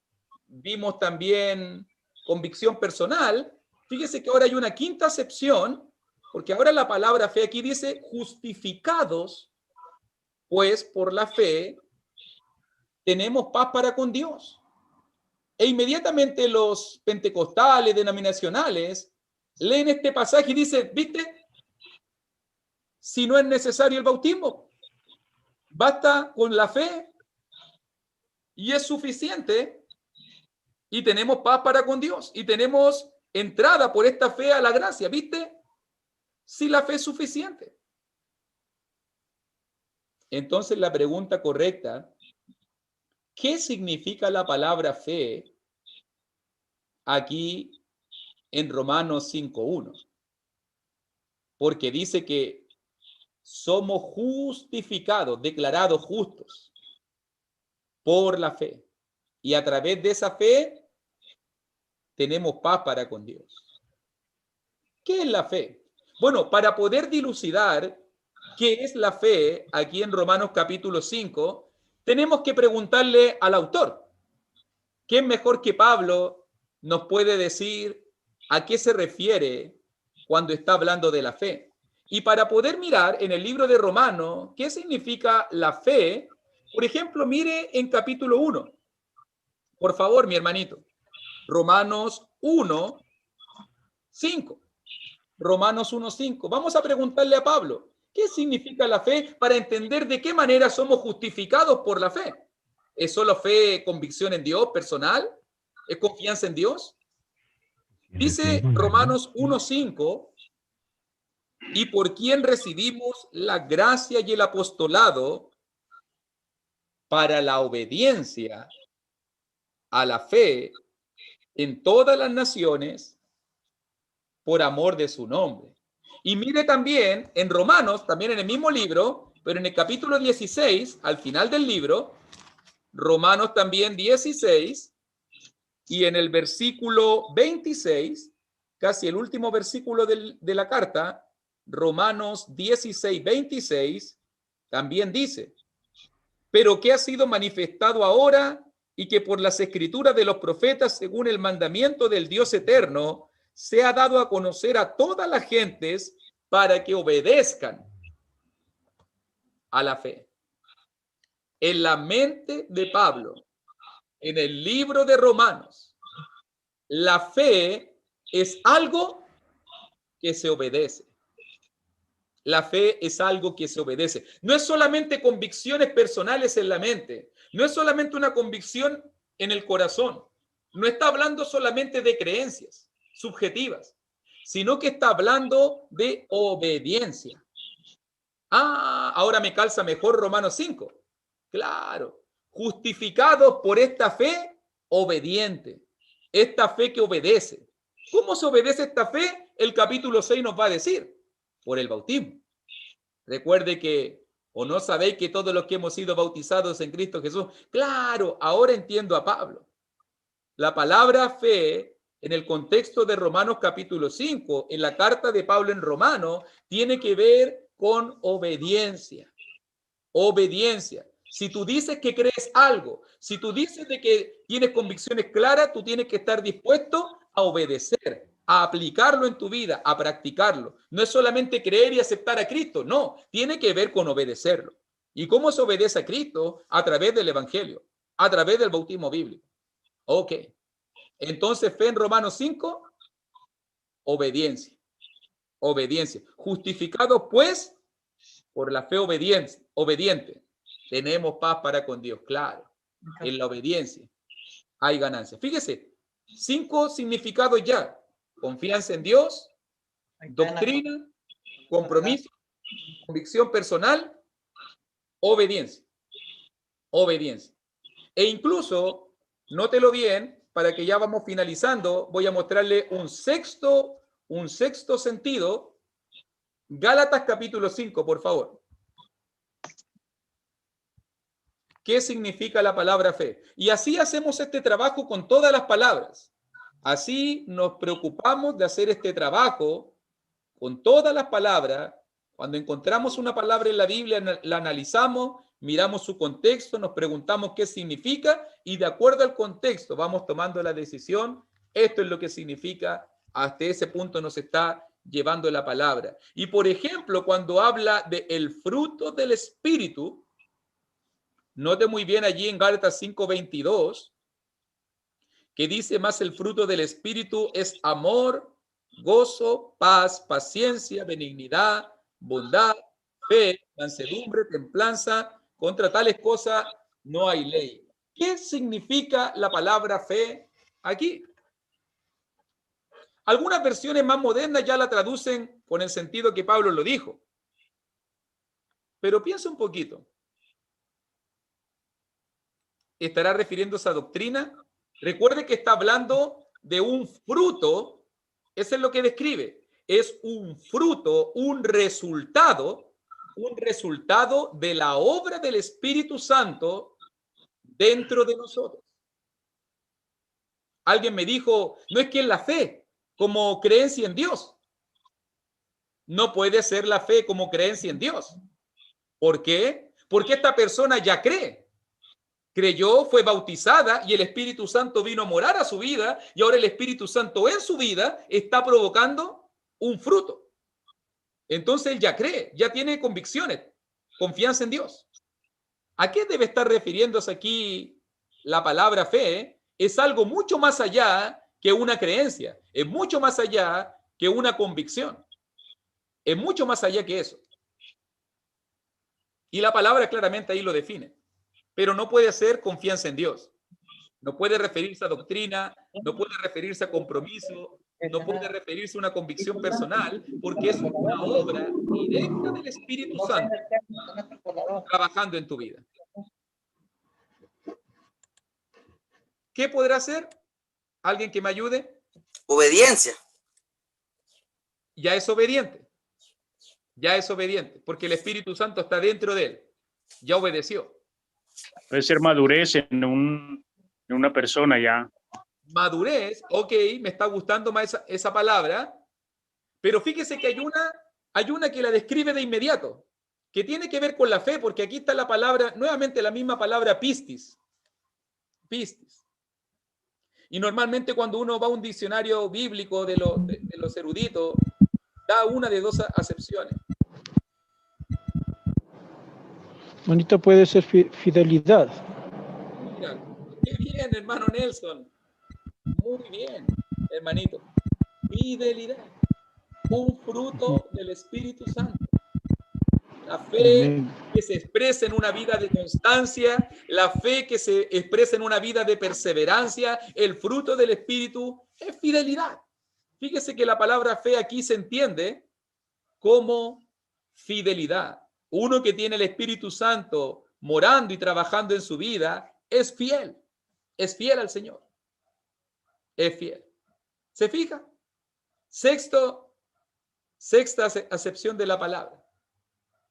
vimos también convicción personal. Fíjese que ahora hay una quinta acepción, porque ahora la palabra fe aquí dice justificados, pues por la fe tenemos paz para con Dios. E inmediatamente los pentecostales, denominacionales, leen este pasaje y dicen, ¿viste? Si no es necesario el bautismo, basta con la fe y es suficiente y tenemos paz para con Dios y tenemos entrada por esta fe a la gracia, ¿viste? Si la fe es suficiente. Entonces la pregunta correcta, ¿qué significa la palabra fe aquí en Romanos 5:1? Porque dice que somos justificados, declarados justos por la fe. Y a través de esa fe tenemos paz para con Dios. ¿Qué es la fe? Bueno, para poder dilucidar qué es la fe aquí en Romanos capítulo 5, tenemos que preguntarle al autor. ¿Quién mejor que Pablo nos puede decir a qué se refiere cuando está hablando de la fe? Y para poder mirar en el libro de Romanos qué significa la fe, por ejemplo, mire en capítulo 1. Por favor, mi hermanito. Romanos 1:5. Romanos 1:5. Vamos a preguntarle a Pablo, ¿qué significa la fe para entender de qué manera somos justificados por la fe? ¿Es solo fe, convicción en Dios personal? ¿Es confianza en Dios? Dice Romanos 1:5, y por quien recibimos la gracia y el apostolado para la obediencia a la fe en todas las naciones por amor de su nombre. Y mire también en Romanos, también en el mismo libro, pero en el capítulo 16, al final del libro, Romanos también 16, y en el versículo 26, casi el último versículo de la carta, Romanos 16:26, también dice, pero que ha sido manifestado ahora y que por las escrituras de los profetas, según el mandamiento del Dios eterno, se ha dado a conocer a todas las gentes para que obedezcan a la fe. En la mente de Pablo, en el libro de Romanos, la fe es algo que se obedece. La fe es algo que se obedece. No es solamente convicciones personales en la mente. No es solamente una convicción en el corazón. No está hablando solamente de creencias subjetivas, sino que está hablando de obediencia. Ahora me calza mejor Romanos 5. Claro. Justificados por esta fe obediente. Esta fe que obedece. ¿Cómo se obedece esta fe? El capítulo 6 nos va a decir. Por el bautismo. Recuerde que, o no sabéis que todos los que hemos sido bautizados en Cristo Jesús, claro, ahora entiendo a Pablo. La palabra fe, en el contexto de Romanos capítulo 5, en la carta de Pablo en Romanos, tiene que ver con obediencia. Obediencia. Si tú dices que crees algo, si tú dices de que tienes convicciones claras, tú tienes que estar dispuesto a obedecer, a aplicarlo en tu vida, a practicarlo. No es solamente creer y aceptar a Cristo, no, tiene que ver con obedecerlo. ¿Y cómo se obedece a Cristo? A través del Evangelio, a través del bautismo bíblico. Ok. Entonces, fe en Romanos 5, obediencia. Obediencia. Justificados, pues, por la fe obediente, tenemos paz para con Dios. Claro, en la obediencia hay ganancia. Fíjese, 5 significados ya. Confianza en Dios, doctrina, compromiso, convicción personal, obediencia. Obediencia. E incluso, nótelo bien, para que ya vamos finalizando, voy a mostrarle un sexto sentido. Gálatas capítulo 5, por favor. ¿Qué significa la palabra fe? Y así hacemos este trabajo con todas las palabras. Así nos preocupamos de hacer este trabajo con todas las palabras. Cuando encontramos una palabra en la Biblia, la analizamos, miramos su contexto, nos preguntamos qué significa y de acuerdo al contexto vamos tomando la decisión. Esto es lo que significa. Hasta ese punto nos está llevando la palabra. Y por ejemplo, cuando habla de el fruto del Espíritu, note muy bien allí en Gálatas 5:22, que dice: más el fruto del Espíritu es amor, gozo, paz, paciencia, benignidad, bondad, fe, mansedumbre, templanza. Contra tales cosas no hay ley. ¿Qué significa la palabra fe aquí? Algunas versiones más modernas ya la traducen con el sentido que Pablo lo dijo. Pero piensa un poquito. ¿Estará refiriéndose a doctrina? Recuerde que está hablando de un fruto. Eso es lo que describe. Es un fruto, un resultado de la obra del Espíritu Santo dentro de nosotros. Alguien me dijo, no es que es la fe como creencia en Dios. No puede ser la fe como creencia en Dios. ¿Por qué? Porque esta persona ya cree. Creyó, fue bautizada y el Espíritu Santo vino a morar a su vida y ahora el Espíritu Santo en su vida está provocando un fruto. Entonces él ya cree, ya tiene convicciones, confianza en Dios. ¿A qué debe estar refiriéndose aquí la palabra fe? Es algo mucho más allá que una creencia, es mucho más allá que una convicción, es mucho más allá que eso. Y la palabra claramente ahí lo define. Pero no puede ser confianza en Dios. No puede referirse a doctrina, no puede referirse a compromiso, no puede referirse a una convicción personal, porque es una obra directa del Espíritu Santo trabajando en tu vida. ¿Qué podrá hacer? ¿Alguien que me ayude? Obediencia. Ya es obediente. Ya es obediente, porque el Espíritu Santo está dentro de él. Ya obedeció. Puede ser madurez en una persona ya. Madurez, ok, me está gustando más esa palabra, pero fíjese que hay una que la describe de inmediato, que tiene que ver con la fe, porque aquí está la palabra, nuevamente la misma palabra pistis. Pistis. Y normalmente cuando uno va a un diccionario bíblico de los eruditos, da una de dos acepciones. Bonito puede ser fidelidad. Mira, qué bien, hermano Nelson. Muy bien, hermanito. Fidelidad. Un fruto del Espíritu Santo. La fe que se expresa en una vida de constancia, la fe que se expresa en una vida de perseverancia, el fruto del Espíritu es fidelidad. Fíjese que la palabra fe aquí se entiende como fidelidad. Uno que tiene el Espíritu Santo morando y trabajando en su vida es fiel al Señor. Es fiel. ¿Se fija? Sexta acepción de la palabra.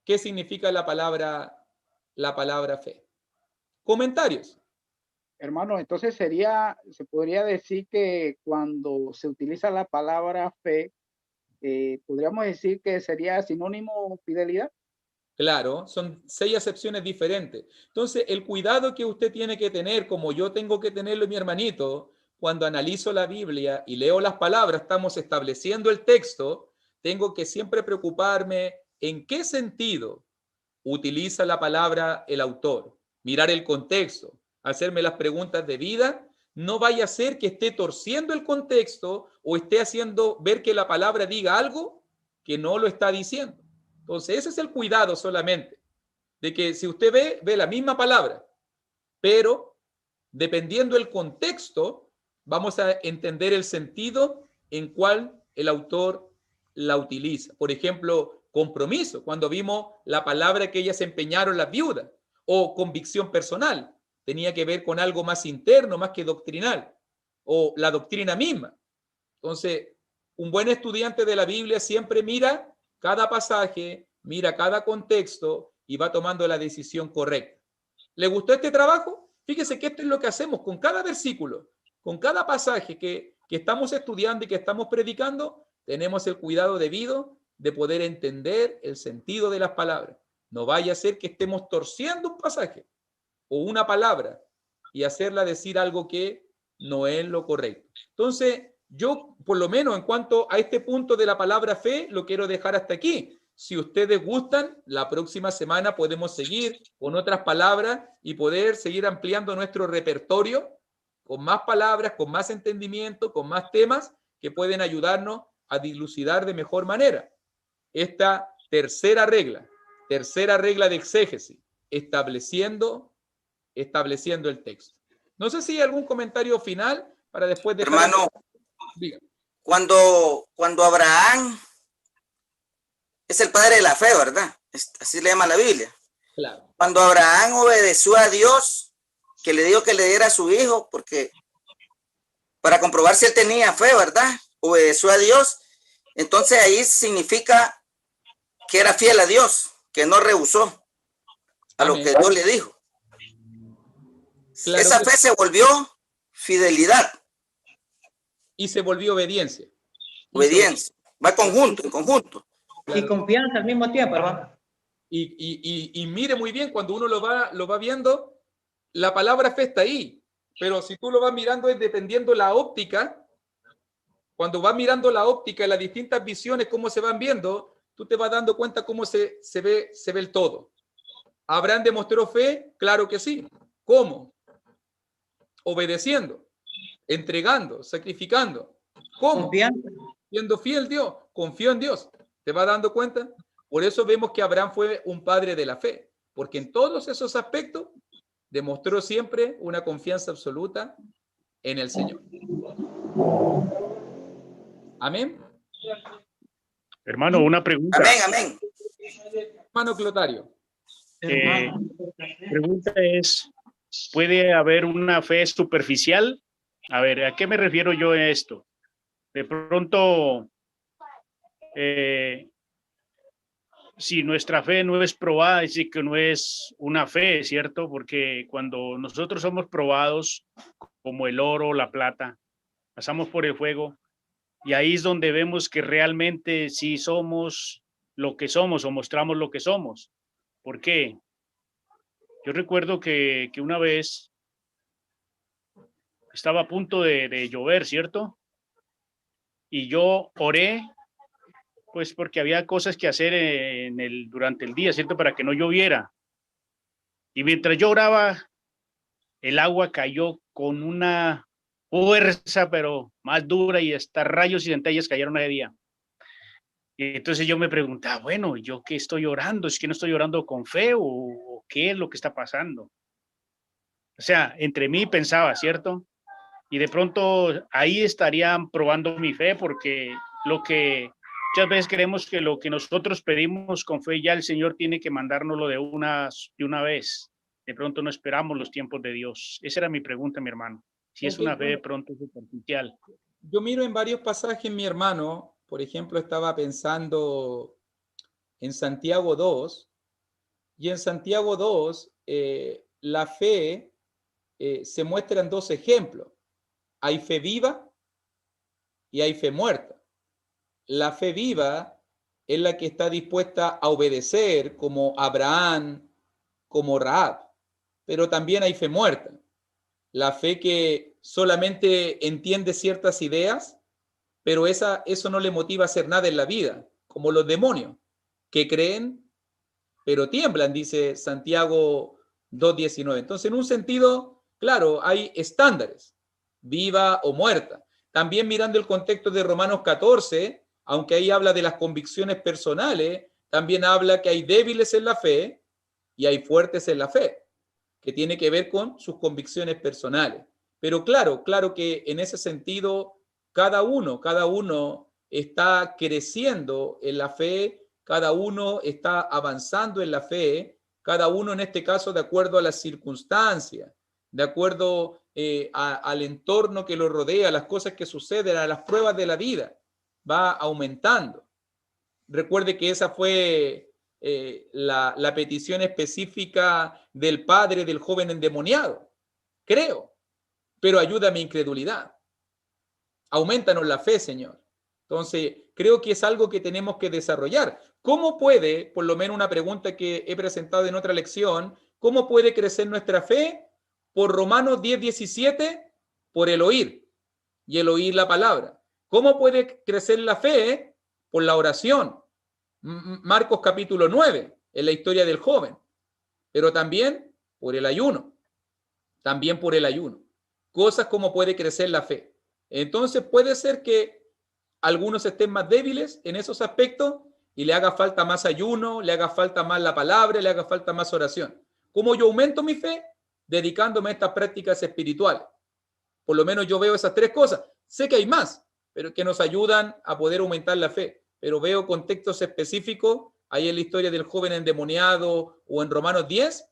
¿Qué significa la palabra fe? Comentarios. Hermano, entonces se podría decir que cuando se utiliza la palabra fe, podríamos decir que sería sinónimo fidelidad. Claro, son 6 acepciones diferentes. Entonces, el cuidado que usted tiene que tener, como yo tengo que tenerlo, mi hermanito, cuando analizo la Biblia y leo las palabras, estamos estableciendo el texto, tengo que siempre preocuparme en qué sentido utiliza la palabra el autor, mirar el contexto, hacerme las preguntas debidas. No vaya a ser que esté torciendo el contexto o esté haciendo ver que la palabra diga algo que no lo está diciendo. Entonces, ese es el cuidado solamente, de que si usted ve la misma palabra, pero dependiendo del contexto, vamos a entender el sentido en cual el autor la utiliza. Por ejemplo, compromiso, cuando vimos la palabra que ellas empeñaron las viudas, o convicción personal, tenía que ver con algo más interno, más que doctrinal, o la doctrina misma. Entonces, un buen estudiante de la Biblia siempre mira cada pasaje, mira cada contexto y va tomando la decisión correcta. ¿Le gustó este trabajo? Fíjese que esto es lo que hacemos con cada versículo, con cada pasaje que estamos estudiando y que estamos predicando, tenemos el cuidado debido de poder entender el sentido de las palabras. No vaya a ser que estemos torciendo un pasaje o una palabra y hacerla decir algo que no es lo correcto. Entonces, yo, por lo menos en cuanto a este punto de la palabra fe, lo quiero dejar hasta aquí. Si ustedes gustan, la próxima semana podemos seguir con otras palabras y poder seguir ampliando nuestro repertorio con más palabras, con más entendimiento, con más temas que pueden ayudarnos a dilucidar de mejor manera esta tercera regla de exégesis, estableciendo el texto. No sé si hay algún comentario final para después de... Hermano, cuando Abraham es el padre de la fe, ¿verdad? Así le llama la Biblia. Claro. Cuando Abraham obedeció a Dios, que le dijo que le diera a su hijo, porque para comprobar si él tenía fe, ¿verdad? Obedeció a Dios. Entonces ahí significa que era fiel a Dios, que no rehusó a lo que Dios le dijo. Claro, esa fe se volvió fidelidad. Y se volvió obediencia. Obediencia. Va en conjunto. Claro. Y confianza al mismo tiempo, hermano. Y mire muy bien, cuando uno lo va viendo, la palabra fe está ahí. Pero si tú lo vas mirando es dependiendo la óptica. Cuando vas mirando la óptica y las distintas visiones, cómo se van viendo, tú te vas dando cuenta cómo se ve el todo. ¿Abraham demostró fe? Claro que sí. ¿Cómo? Obedeciendo, entregando, sacrificando. ¿Cómo? Confiando. Siendo fiel Dios, confió en Dios. ¿Te vas dando cuenta? Por eso vemos que Abraham fue un padre de la fe, porque en todos esos aspectos demostró siempre una confianza absoluta en el Señor. Amén. Hermano, una pregunta. Amén. Hermano Clotario. Pregunta es, ¿puede haber una fe superficial? A ver, ¿a qué me refiero yo a esto? De pronto, si nuestra fe no es probada, es decir, que no es una fe, ¿cierto? Porque cuando nosotros somos probados, como el oro, la plata, pasamos por el fuego, y ahí es donde vemos que realmente sí somos lo que somos o mostramos lo que somos. ¿Por qué? Yo recuerdo que una vez estaba a punto de llover, ¿cierto? Y yo oré, pues porque había cosas que hacer durante el día, ¿cierto? Para que no lloviera. Y mientras yo oraba, el agua cayó con una fuerza, pero más dura, y hasta rayos y centellas cayeron ese día. Y entonces yo me preguntaba, bueno, ¿yo qué estoy orando? ¿Es que no estoy orando con fe o qué es lo que está pasando? O sea, entre mí pensaba, ¿cierto? Y de pronto ahí estarían probando mi fe, porque muchas veces creemos que lo que nosotros pedimos con fe ya el Señor tiene que mandárnoslo de una vez. De pronto no esperamos los tiempos de Dios. Esa era mi pregunta, mi hermano. Si es una fe de pronto superficial. Yo miro en varios pasajes, mi hermano, por ejemplo, estaba pensando en Santiago 2, y en Santiago 2 la fe se muestra en dos ejemplos. Hay fe viva y hay fe muerta. La fe viva es la que está dispuesta a obedecer, como Abraham, como Rahab, pero también hay fe muerta. La fe que solamente entiende ciertas ideas, pero eso no le motiva a hacer nada en la vida, como los demonios, que creen, pero tiemblan, dice Santiago 2:19. Entonces, en un sentido, claro, hay estándares, viva o muerta. También mirando el contexto de Romanos 14, aunque ahí habla de las convicciones personales, también habla que hay débiles en la fe y hay fuertes en la fe, que tiene que ver con sus convicciones personales. Pero claro que en ese sentido, cada uno está creciendo en la fe, cada uno está avanzando en la fe, cada uno en este caso de acuerdo a las circunstancias, de acuerdo al entorno que lo rodea, a las cosas que suceden, a las pruebas de la vida, va aumentando. Recuerde que esa fue la petición específica del padre del joven endemoniado. Creo, pero ayuda a mi incredulidad. Aumentanos la fe, Señor. Entonces, creo que es algo que tenemos que desarrollar. ¿Cómo puede, por lo menos una pregunta que he presentado en otra lección, cómo puede crecer nuestra fe? Por Romanos 10:17, por el oír, y el oír la palabra. ¿Cómo puede crecer la fe? Por la oración. Marcos capítulo 9, en la historia del joven. Pero también por el ayuno. También por el ayuno. Cosas como puede crecer la fe. Entonces puede ser que algunos estén más débiles en esos aspectos y le haga falta más ayuno, le haga falta más la palabra, le haga falta más oración. ¿Cómo yo aumento mi fe? Dedicándome a estas prácticas espirituales. Por lo menos yo veo esas tres cosas. Sé que hay más, pero que nos ayudan a poder aumentar la fe. Pero veo contextos específicos, ahí en la historia del joven endemoniado o en Romanos 10,